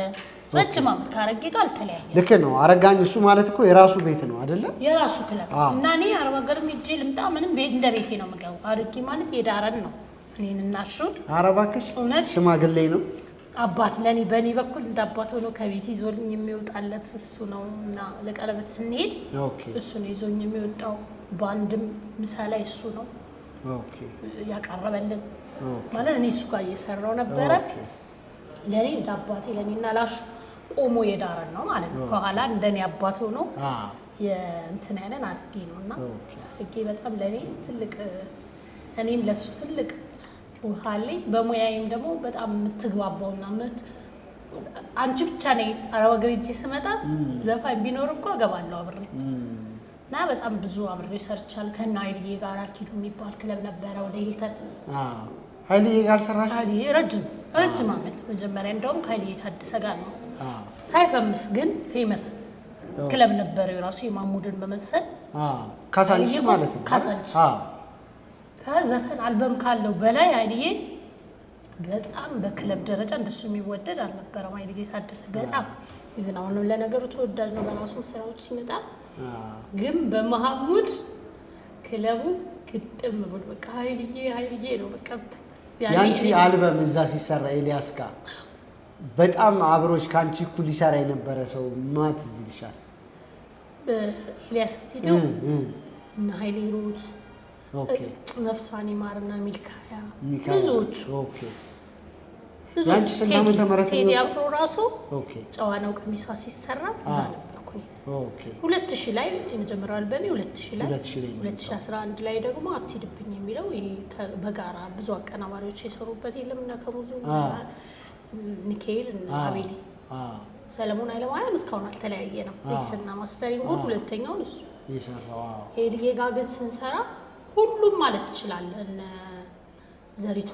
ረጅም ዓመት ካረጌ ጋር አልተለያየም። ልክ ነው። አረጋኝ እሱ ማለት እኮ የራሱ ቤት ነው አይደለ? የራሱ ክለብ እና እኔ አረብ ሀገርም ሄጄ ልምጣ ምንም ቤት እንደ ቤቴ ነው የምገባው። አረጌ ማለት የዳረን ነው። እኔን እና እሱ አረባክሽ ሽማግሌ ነው አባት ለኔ በኔ በኩል እንዳባት ሆኖ ከቤት ይዞልኝ የሚወጣለት እሱ ነው እና ለቀለበት ስንሄድ እሱ ነው ይዞኝ የሚወጣው። ባንድም ምሳሌ እሱ ነው ያቀረበልን ማለት እኔ እሱ ጋር እየሰራው ነበረ። ለኔ እንዳባቴ ለኔና ላሽ ቆሞ የዳረን ነው ማለት ነው። ከኋላ እንደኔ አባት ሆኖ የእንትን ያለን አድጌ ነውና አድጌ በጣም ለኔ ትልቅ እኔም ለሱ ትልቅ ውሃለኝ። በሙያዬም ደግሞ በጣም የምትግባባውና አንቺ ብቻ ነኝ አረብ ሀገር ሂጄ ስመጣ ዘፋኝ ቢኖር እኮ እገባለሁ አብሬ እና በጣም ብዙ አብሬ ሰርቻለሁ። ከና ኃይልዬ ጋር ኪዱ የሚባል ክለብ ነበረ ወደ ሂልተን። ኃይልዬ ጋር ሰራሽ? ኃይልዬ ረጅም ዓመት መጀመሪያ እንደውም ከኃይልዬ ታደሰ ጋር ነው ሳይፈምስ ግን ፌመስ ክለብ ነበረ የራሱ የማሙድን በመሰል ካሳንቺስ ማለት ነው። ካሳንቺስ ከዘፈን አልበም ካለው በላይ ኃይልዬ በጣም በክለብ ደረጃ እንደሱ የሚወደድ አልነበረም። ኃይልዬ ታደሰ በጣም ይሄን አሁንም ለነገሩ ተወዳጅ ነው በራሱ ስራዎች ሲመጣ ግን በመሐሙድ ክለቡ ግጥም ብሎ በቃ ኃይልዬ ነው በቃ። ያንቺ አልበም እዛ ሲሰራ ኤልያስ ጋር በጣም አብሮች ካንቺ እኩል ይሰራ የነበረ ሰው ማት ይልሻል? በኤልያስ ስቱዲዮ እና ኃይሌ ሩት ነፍሷን ይማርና ሚልካያ ብዙዎች ያንቺ ስንት ዓመተ ምህረት ነው? ቴዲ አፍሮ ራሱ ጨዋ ነው ቀሚሷ ሲሰራ እዛ ነበርኩኝ። 2000 ላይ የመጀመሪያው አልበሜ 2000 ላይ 2011 ላይ ደግሞ አትሂድብኝ የሚለው ይሄ በጋራ ብዙ አቀናባሪዎች የሰሩበት የለም እና ከሙዙ ሚካኤል እና አቤሌ ሰለሞን ኃይለማርያም እስካሁን አልተለያየ ነው። ሚክስና ማስተሪንግ ሁለተኛው እሱ ይሰራው። ሄድዬ ጋር ግን ስንሰራ ሁሉም ማለት ትችላለህ እነ ዘሪቱ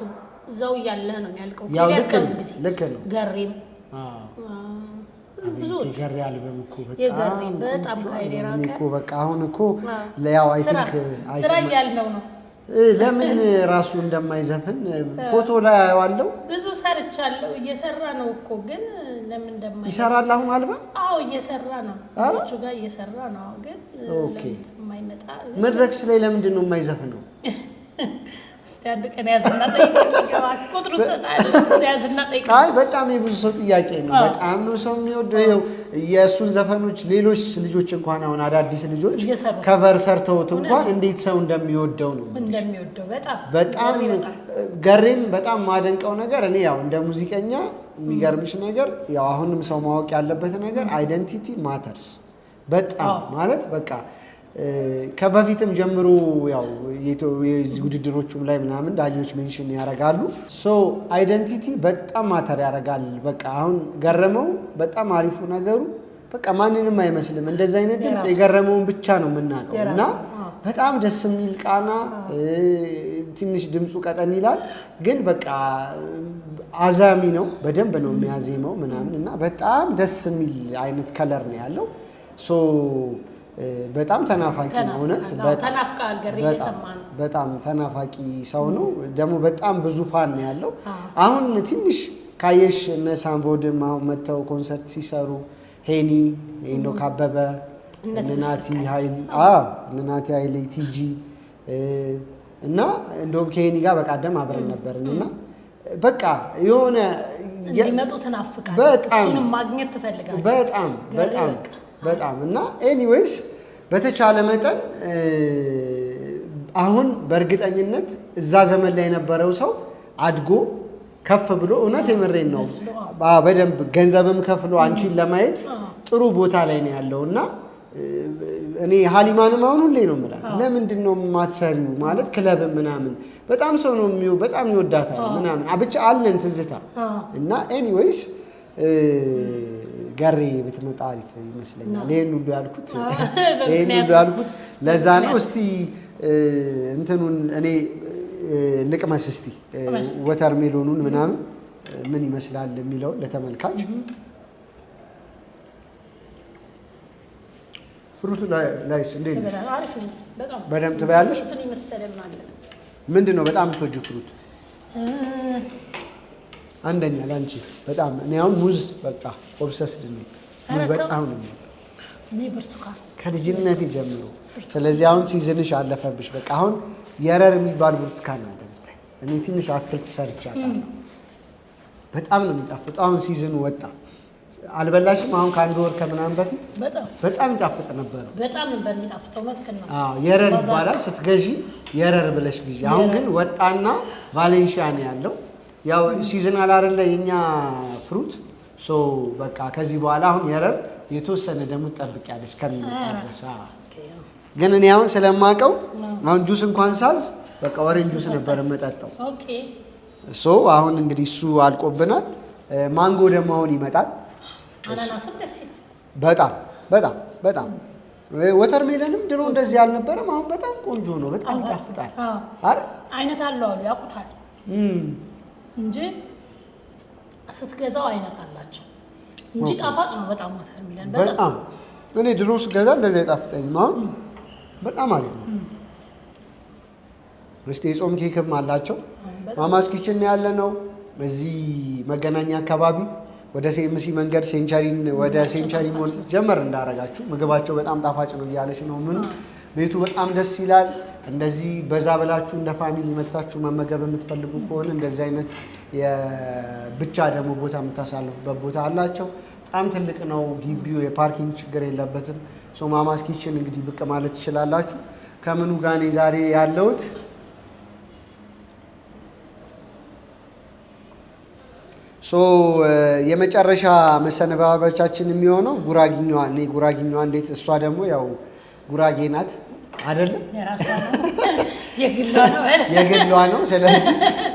እዛው ያለ ነው የሚያልቀው። ያስቀምስ ጊዜ ልክ ነው። ገሪም ብዙዎች ገሪ አልበም እኮ በጣም ካይዴራ እኮ በቃ አሁን እኮ ለያው አይ ቲንክ ስራ ያልነው ነው። ለምን ራሱ እንደማይዘፍን ፎቶ ላይ አየዋለሁ። ብዙ ሰርቻለሁ። እየሰራ ነው እኮ ግን ለምን እንደማይ ይሰራል አሁን አልበም? አዎ እየሰራ ነው። ልጆቹ ጋር እየሰራ ነው ግን የማይመጣ መድረክስ ላይ ለምንድን ነው የማይዘፍነው? እስቲ አንድ ቀን ያዝና ጠይቀኝ። ቁጥሩ ሰጣል ያዝና ጠይቀኝ። አይ በጣም የብዙ ሰው ጥያቄ ነው። በጣም ነው ሰው የሚወደው የእሱን ዘፈኖች። ሌሎች ልጆች እንኳን አሁን አዳዲስ ልጆች ከቨር ሰርተውት እንኳን እንዴት ሰው እንደሚወደው ነው እንደሚወደው በጣም ገሪም በጣም ማደንቀው ነገር እኔ ያው እንደ ሙዚቀኛ የሚገርምሽ ነገር ያው አሁንም ሰው ማወቅ ያለበት ነገር አይደንቲቲ ማተርስ በጣም ማለት በቃ ከበፊትም ጀምሮ ያው የዚህ ውድድሮቹም ላይ ምናምን ዳኞች ሜንሽን ያደርጋሉ። ሶ አይደንቲቲ በጣም ማተር ያደርጋል። በቃ አሁን ገረመው በጣም አሪፉ ነገሩ በቃ ማንንም አይመስልም። እንደዚህ አይነት ድምጽ የገረመውን ብቻ ነው የምናውቀው እና በጣም ደስ የሚል ቃና ትንሽ ድምጹ ቀጠን ይላል ግን በቃ አዛሚ ነው። በደንብ ነው የሚያዜመው ምናምን እና በጣም ደስ የሚል አይነት ከለር ነው ያለው። ሶ በጣም ተናፋቂ ነው እውነት ተናፍቃል ገሪ እየሰማን በጣም ተናፋቂ ሰው ነው። ደግሞ በጣም ብዙ ፋን ነው ያለው። አሁን ትንሽ ካየሽ እነ ሳምቦድም አሁን መተው ኮንሰርት ሲሰሩ ሄኒ ሄኖክ አበበ እናቲ ኃይሌ ቲጂ እና እንደውም ከሄኒ ጋር በቃደም አብረን ነበርንና በቃ የሆነ እንዲመጡ ተናፍቃል። እሱንም ማግኘት ትፈልጋለህ በጣም እና ኤኒዌይስ በተቻለ መጠን አሁን በእርግጠኝነት እዛ ዘመን ላይ የነበረው ሰው አድጎ ከፍ ብሎ እውነት የምሬን ነው በደንብ ገንዘብም ከፍሎ አንቺን ለማየት ጥሩ ቦታ ላይ ነው ያለውና እኔ ሀሊማንም አሁን ሁሌ ነው የምላት ለምንድን ነው የማትሰሪው ማለት ክለብ ምናምን በጣም ሰው ነው በጣም ይወዳታል ምናምን ብቻ አለን ትዝታ እና ኤኒዌይስ ገሪ ብትመጣ አሪፍ ይመስለኛል። ይሄን ሁሉ ያልኩት ለዛ ነው። እስቲ እንትኑን እኔ ልቅመስ እስቲ ወተር ሜሎኑን ምናምን ምን ይመስላል የሚለው ለተመልካች ፍሩቱ ላይስ እንዴት ነው? አሪፍ ነው በጣም በደምብ ትበያለሽ? ፍሩቱን ይመስላል ማለት ምንድነው በጣም የምትወጂው ፍሩት? አንደኛ ላንቺ በጣም እኔ አሁን ሙዝ በቃ ኦብሰስድ ነኝ። ሙዝ በጣም ነው እኔ ብርቱካን ከልጅነቴ ጀምሮ። ስለዚህ አሁን ሲዝንሽ አለፈብሽ። በቃ አሁን የረር የሚባል ብርቱካን አለ። እኔ ትንሽ አትክልት ሰርቻለሁ። በጣም ነው የሚጣፍጠው። አሁን ሲዝኑ ወጣ። አልበላሽም? አሁን ከአንድ ወር ከምናምን በፊት በጣም ይጣፍጥ ነበር። በጣም ነበር የሚጣፍጠው መጥከና። የረር ይባላል። ስትገዢ የረር ብለሽ ግዢ። አሁን ግን ወጣና ቫሌንሺያ ነው ያለው። ያው ሲዝናል አይደለ የኛ ፍሩት በቃ ከዚህ በኋላ አሁን የረብ የተወሰነ ደግሞ ትጠብቂያለሽ ከሚመጣ ድረስ። ግን እኔ አሁን ስለማውቀው አሁን ጁስ እንኳን ሳዝ በቃ ኦሬንጅ ጁስ ነበር የምጠጣው። አሁን እንግዲህ እሱ አልቆብናል። ማንጎ ደግሞ አሁን ይመጣል። አናናስም ደስ ይላል በጣም በጣም በጣም። ወተርሜለንም ድሮ እንደዚህ አልነበረም። አሁን በጣም ቆንጆ ነው። በጣም ይጣፍጣል አይደል? አይነት አለው አሉ ያውቁታል እንጂ ስትገዛው አይነት አላቸው እንጂ ጣፋጭ ነው በጣም ወተርሜለን በጣም። እኔ ድሮ ስገዛ እንደዚህ አይጣፍጠኝም። አሁን በጣም አሪፍ ነው። እስቲ የጾም ኬክም አላቸው። ማማስ ኪችን ያለ ነው እዚህ መገናኛ አካባቢ ወደ ሴምሲ መንገድ ሴንቸሪን ወደ ሴንቸሪ ሞል ጀመር እንዳረጋችሁ ምግባቸው በጣም ጣፋጭ ነው እያለች ነው። ምን ቤቱ በጣም ደስ ይላል። እንደዚህ በዛ ብላችሁ እንደ ፋሚሊ መታችሁ መመገብ የምትፈልጉ ከሆነ እንደዚህ አይነት የብቻ ደግሞ ቦታ የምታሳልፉበት ቦታ አላቸው። በጣም ትልቅ ነው ግቢው። የፓርኪንግ ችግር የለበትም። ማማስ ኪችን እንግዲህ ብቅ ማለት ትችላላችሁ። ከምኑ ጋር እኔ ዛሬ ያለሁት የመጨረሻ መሰነባበቻችን የሚሆነው ጉራጊኛዋ። እኔ ጉራጊኛዋ እንዴት እሷ ደግሞ ያው ጉራጌ ናት አይደለም? የግሏ ነው። ስለዚህ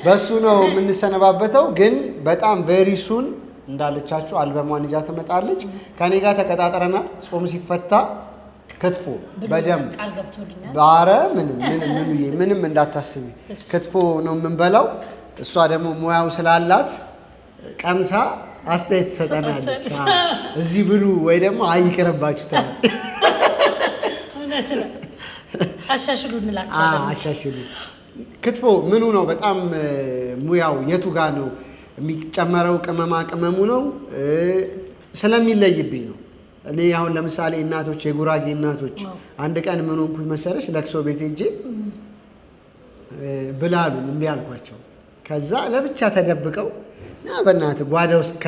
በሱ ነው የምንሰነባበተው። ግን በጣም ቬሪ ሱን እንዳለቻችሁ አልበሟን ይዛ ትመጣለች። ከኔ ጋር ተቀጣጥረናል። ጾም ሲፈታ ክትፎ በደንብ ባረ ምንም እንዳታስቢ ክትፎ ነው የምንበላው። እሷ ደግሞ ሙያው ስላላት ቀምሳ አስተያየት ትሰጠናለች። እዚህ ብሉ ወይ ደግሞ አይቅርባችሁ ተባለ። አሻሽሉ እንላቸዋለን። አሻሽሉ። ክትፎ ምኑ ነው በጣም ሙያው የቱ ጋር ነው የሚጨመረው? ቅመማ ቅመሙ ነው ስለሚለይብኝ ነው። እኔ አሁን ለምሳሌ እናቶች የጉራጌ እናቶች አንድ ቀን ምን ሆንኩኝ መሰለሽ ለቅሶ ቤት ሄጄ ብላሉ እምቢ አልኳቸው። ከዛ ለብቻ ተደብቀው እና በእናትህ ጓዳ ውስጥ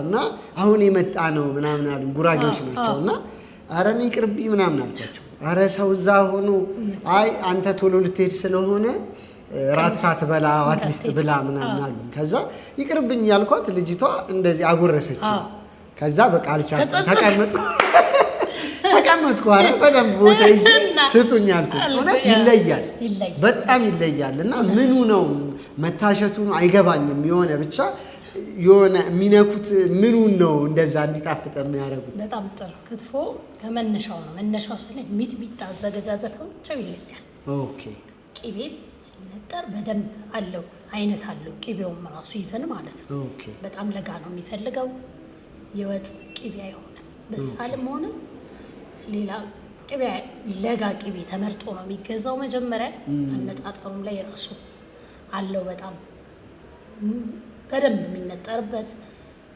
እና አሁን የመጣ ነው ምናምን አሉ። ጉራጌዎች ናቸው እና ኧረ እኔ ይቅርብኝ ምናምን አልኳቸው። ኧረ ሰው እዛ ሆኖ አይ አንተ ቶሎ ልትሄድ ስለሆነ ራት ሳትበላ አትሊስት ብላ ምናምን አሉ። ከዛ ይቅርብኝ ያልኳት ልጅቷ እንደዚህ አጎረሰች። ከዛ በቃ አልቻልኩም ተቀመጥኩ አለ። በደንብ ቦታ ይዤ ስጡኝ አልኩት። እውነት ይለያል፣ በጣም ይለያል። እና ምኑ ነው መታሸቱ ነው አይገባኝም። የሆነ ብቻ የሆነ የሚነኩት ምኑን ነው እንደዛ እንዲጣፍጥ የሚያደርጉት። በጣም ጥሩ ክትፎ ከመነሻው ነው። መነሻው ስለ ሚጥሚጣ አዘገጃጀታቸው ይለያል። ኦኬ ቅቤ ሲነጠር በደንብ አለው አይነት አለው። ቅቤውም ራሱ ይፈን ማለት ነው። ኦኬ በጣም ለጋ ነው የሚፈልገው። የወጥ ቅቤ አይሆንም። በሳልም ሆነ ሌላ ቅቤ ለጋ ቅቤ ተመርጦ ነው የሚገዛው። መጀመሪያ አነጣጠሩም ላይ ራሱ አለው በጣም በደንብ የሚነጠርበት።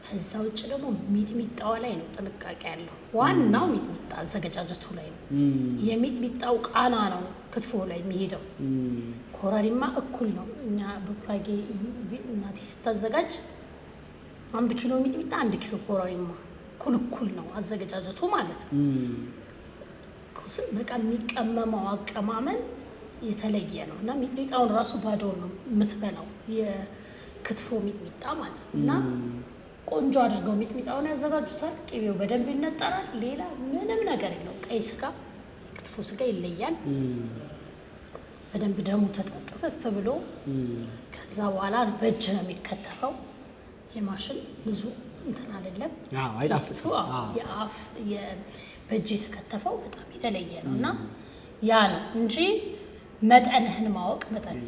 ከዛ ውጭ ደግሞ ሚጥሚጣው ላይ ነው ጥንቃቄ ያለው። ዋናው ሚጥሚጣ አዘገጃጀቱ ላይ ነው። የሚጥሚጣው ቃና ነው ክትፎ ላይ የሚሄደው። ኮረሪማ እኩል ነው። እኛ በጉራጌ እናቴ ስታዘጋጅ 1 ኪሎ ሚጥሚጣ 1 ኪሎ ኮረሪማ እኩል ነው አዘገጃጀቱ ማለት ነው። ኩስን በቃ የሚቀመመው አቀማመን የተለየ ነው እና ሚጥሚጣውን ራሱ ባዶውን ነው የምትበላው የክትፎ ሚጥሚጣ ማለት ነው። እና ቆንጆ አድርገው ሚጥሚጣውን ያዘጋጁታል። ቅቤው በደንብ ይነጠራል። ሌላ ምንም ነገር የለውም። ቀይ ስጋ ክትፎ ስጋ ይለያል። በደንብ ደሙ ተጠጥፍፍ ብሎ ከዛ በኋላ በእጅ ነው የሚከተፈው። የማሽን ብዙ እንትን አይደለም። የአፍ በእጅ የተከተፈው በጣም የተለየ ነው እና ያ ነው እንጂ መጠንህን ማወቅ መጠን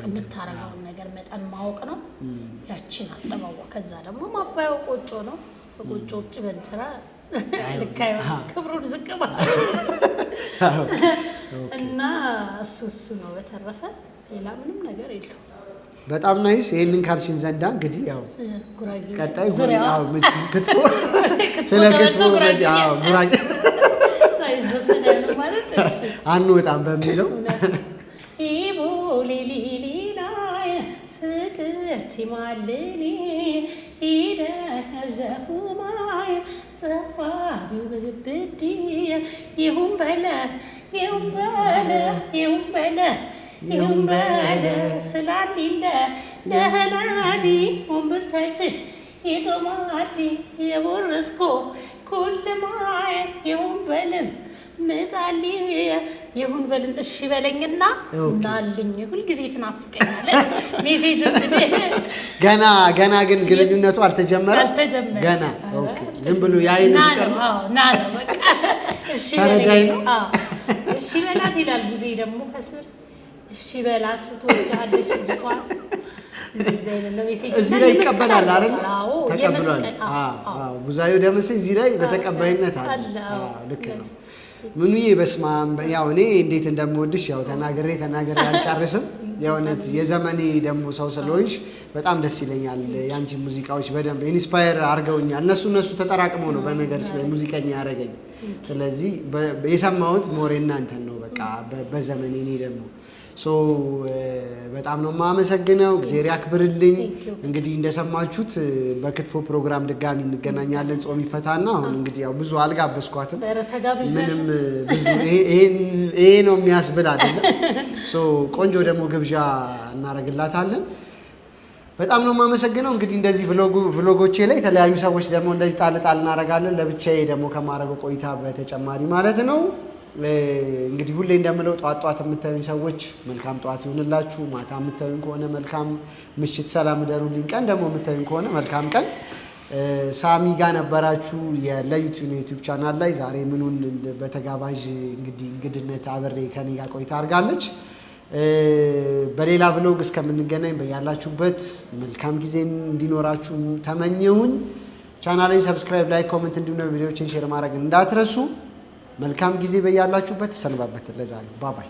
የምታረገውን ነገር መጠን ማወቅ ነው። ያቺን አጠባዋ። ከዛ ደግሞ ማባያው ቆጮ ነው። ቆጮ ውጭ በእንጀራ ልካዩ ክብሩን ዝቅ እና እሱ ነው። በተረፈ ሌላ ምንም ነገር የለው። በጣም ናይስ። ይሄንን ካልሽን ዘንዳ እንግዲህ ያው ቀጣይ ክትፎ ስለ ክትፎ ጉራጌ አንወጣም በሚለው ኢቦ ሊሊሊላይ ፍቅር ቲማልኒ ኢደዘሁማይ ተፋቢው ብብዲ ይሁን በለ ስላሊለ ለህናዲ ወንብርተች የጦማዲ የቦረስኮ ኩልማይ ይሁን በልን ምጣሊ ይሁን በልን እሺ በለኝና ናልኝ ሁልጊዜ ትናፍቀኛለህ። ሜሴጅ እንግዲህ ገና ግን ግንኙነቱ አልተጀመረም። ገና ኦኬ። ዝም ብሎ ያይን ይቀር ነው። ና በቃ እሺ በለኝ። እሺ በላት ይላል ጉዜ ደግሞ ከስር እሺ በላት ትወዳለች ልጅቷ። እዚህ ላይ ይቀበላል አይደል? ተቀብሏል። ቡዛዩ ደምሴ እዚህ ላይ በተቀባይነት አለ። ልክ ነው። ምኑዬ በስማም ያው እኔ እንዴት እንደምወድሽ ያው ተናግሬ አልጨርስም። የእውነት የዘመኔ ደግሞ ሰው ስለሆንሽ በጣም ደስ ይለኛል። የአንቺ ሙዚቃዎች በደንብ ኢንስፓየር አድርገውኛል። እነሱ ተጠራቅመው ነው በነገርሽ ላይ ሙዚቀኛ ያደረገኝ። ስለዚህ የሰማሁት ሞሬ እናንተን ነው በቃ በዘመኔ እኔ ደግሞ በጣም ነው የማመሰግነው። እግዚአብሔር ያክብርልኝ። እንግዲህ እንደሰማችሁት በክትፎ ፕሮግራም ድጋሚ እንገናኛለን። ጾም ይፈታና አሁን እንግዲህ ያው ብዙ አልጋበዝኳትም። ምንም ብዙ ይሄ ነው የሚያስብል አይደለም። ቆንጆ ደግሞ ግብዣ እናደርግላታለን። በጣም ነው የማመሰግነው። እንግዲህ እንደዚህ vlogዎቼ ላይ የተለያዩ ሰዎች ደግሞ እንደዚህ ጣል እናደርጋለን። ለብቻዬ ደግሞ ከማረገው ቆይታ በተጨማሪ ማለት ነው። እንግዲህ ሁሌ እንደምለው ጧት የምታዩኝ ሰዎች መልካም ጧት ይሁንላችሁ። ማታ የምታዩኝ ከሆነ መልካም ምሽት፣ ሰላም እደሩልኝ። ቀን ደግሞ የምታዩኝ ከሆነ መልካም ቀን። ሳሚ ጋር ነበራችሁ ለዩቲዩብ ቻናል ላይ ዛሬ ምኑን በተጋባዥ እንግድነት አብሬ ከኔ ጋር ቆይታ አድርጋለች። በሌላ vlog እስከምንገናኝ በያላችሁበት መልካም ጊዜ እንዲኖራችሁ ተመኘሁኝ። ቻናሌን ሰብስክራይብ፣ ላይክ፣ ኮሜንት እንዲሁም ቪዲዮዎችን ሼር ማድረግ እንዳትረሱ። መልካም ጊዜ በያላችሁበት። ሰንባበት። ለዛሬ ባባይ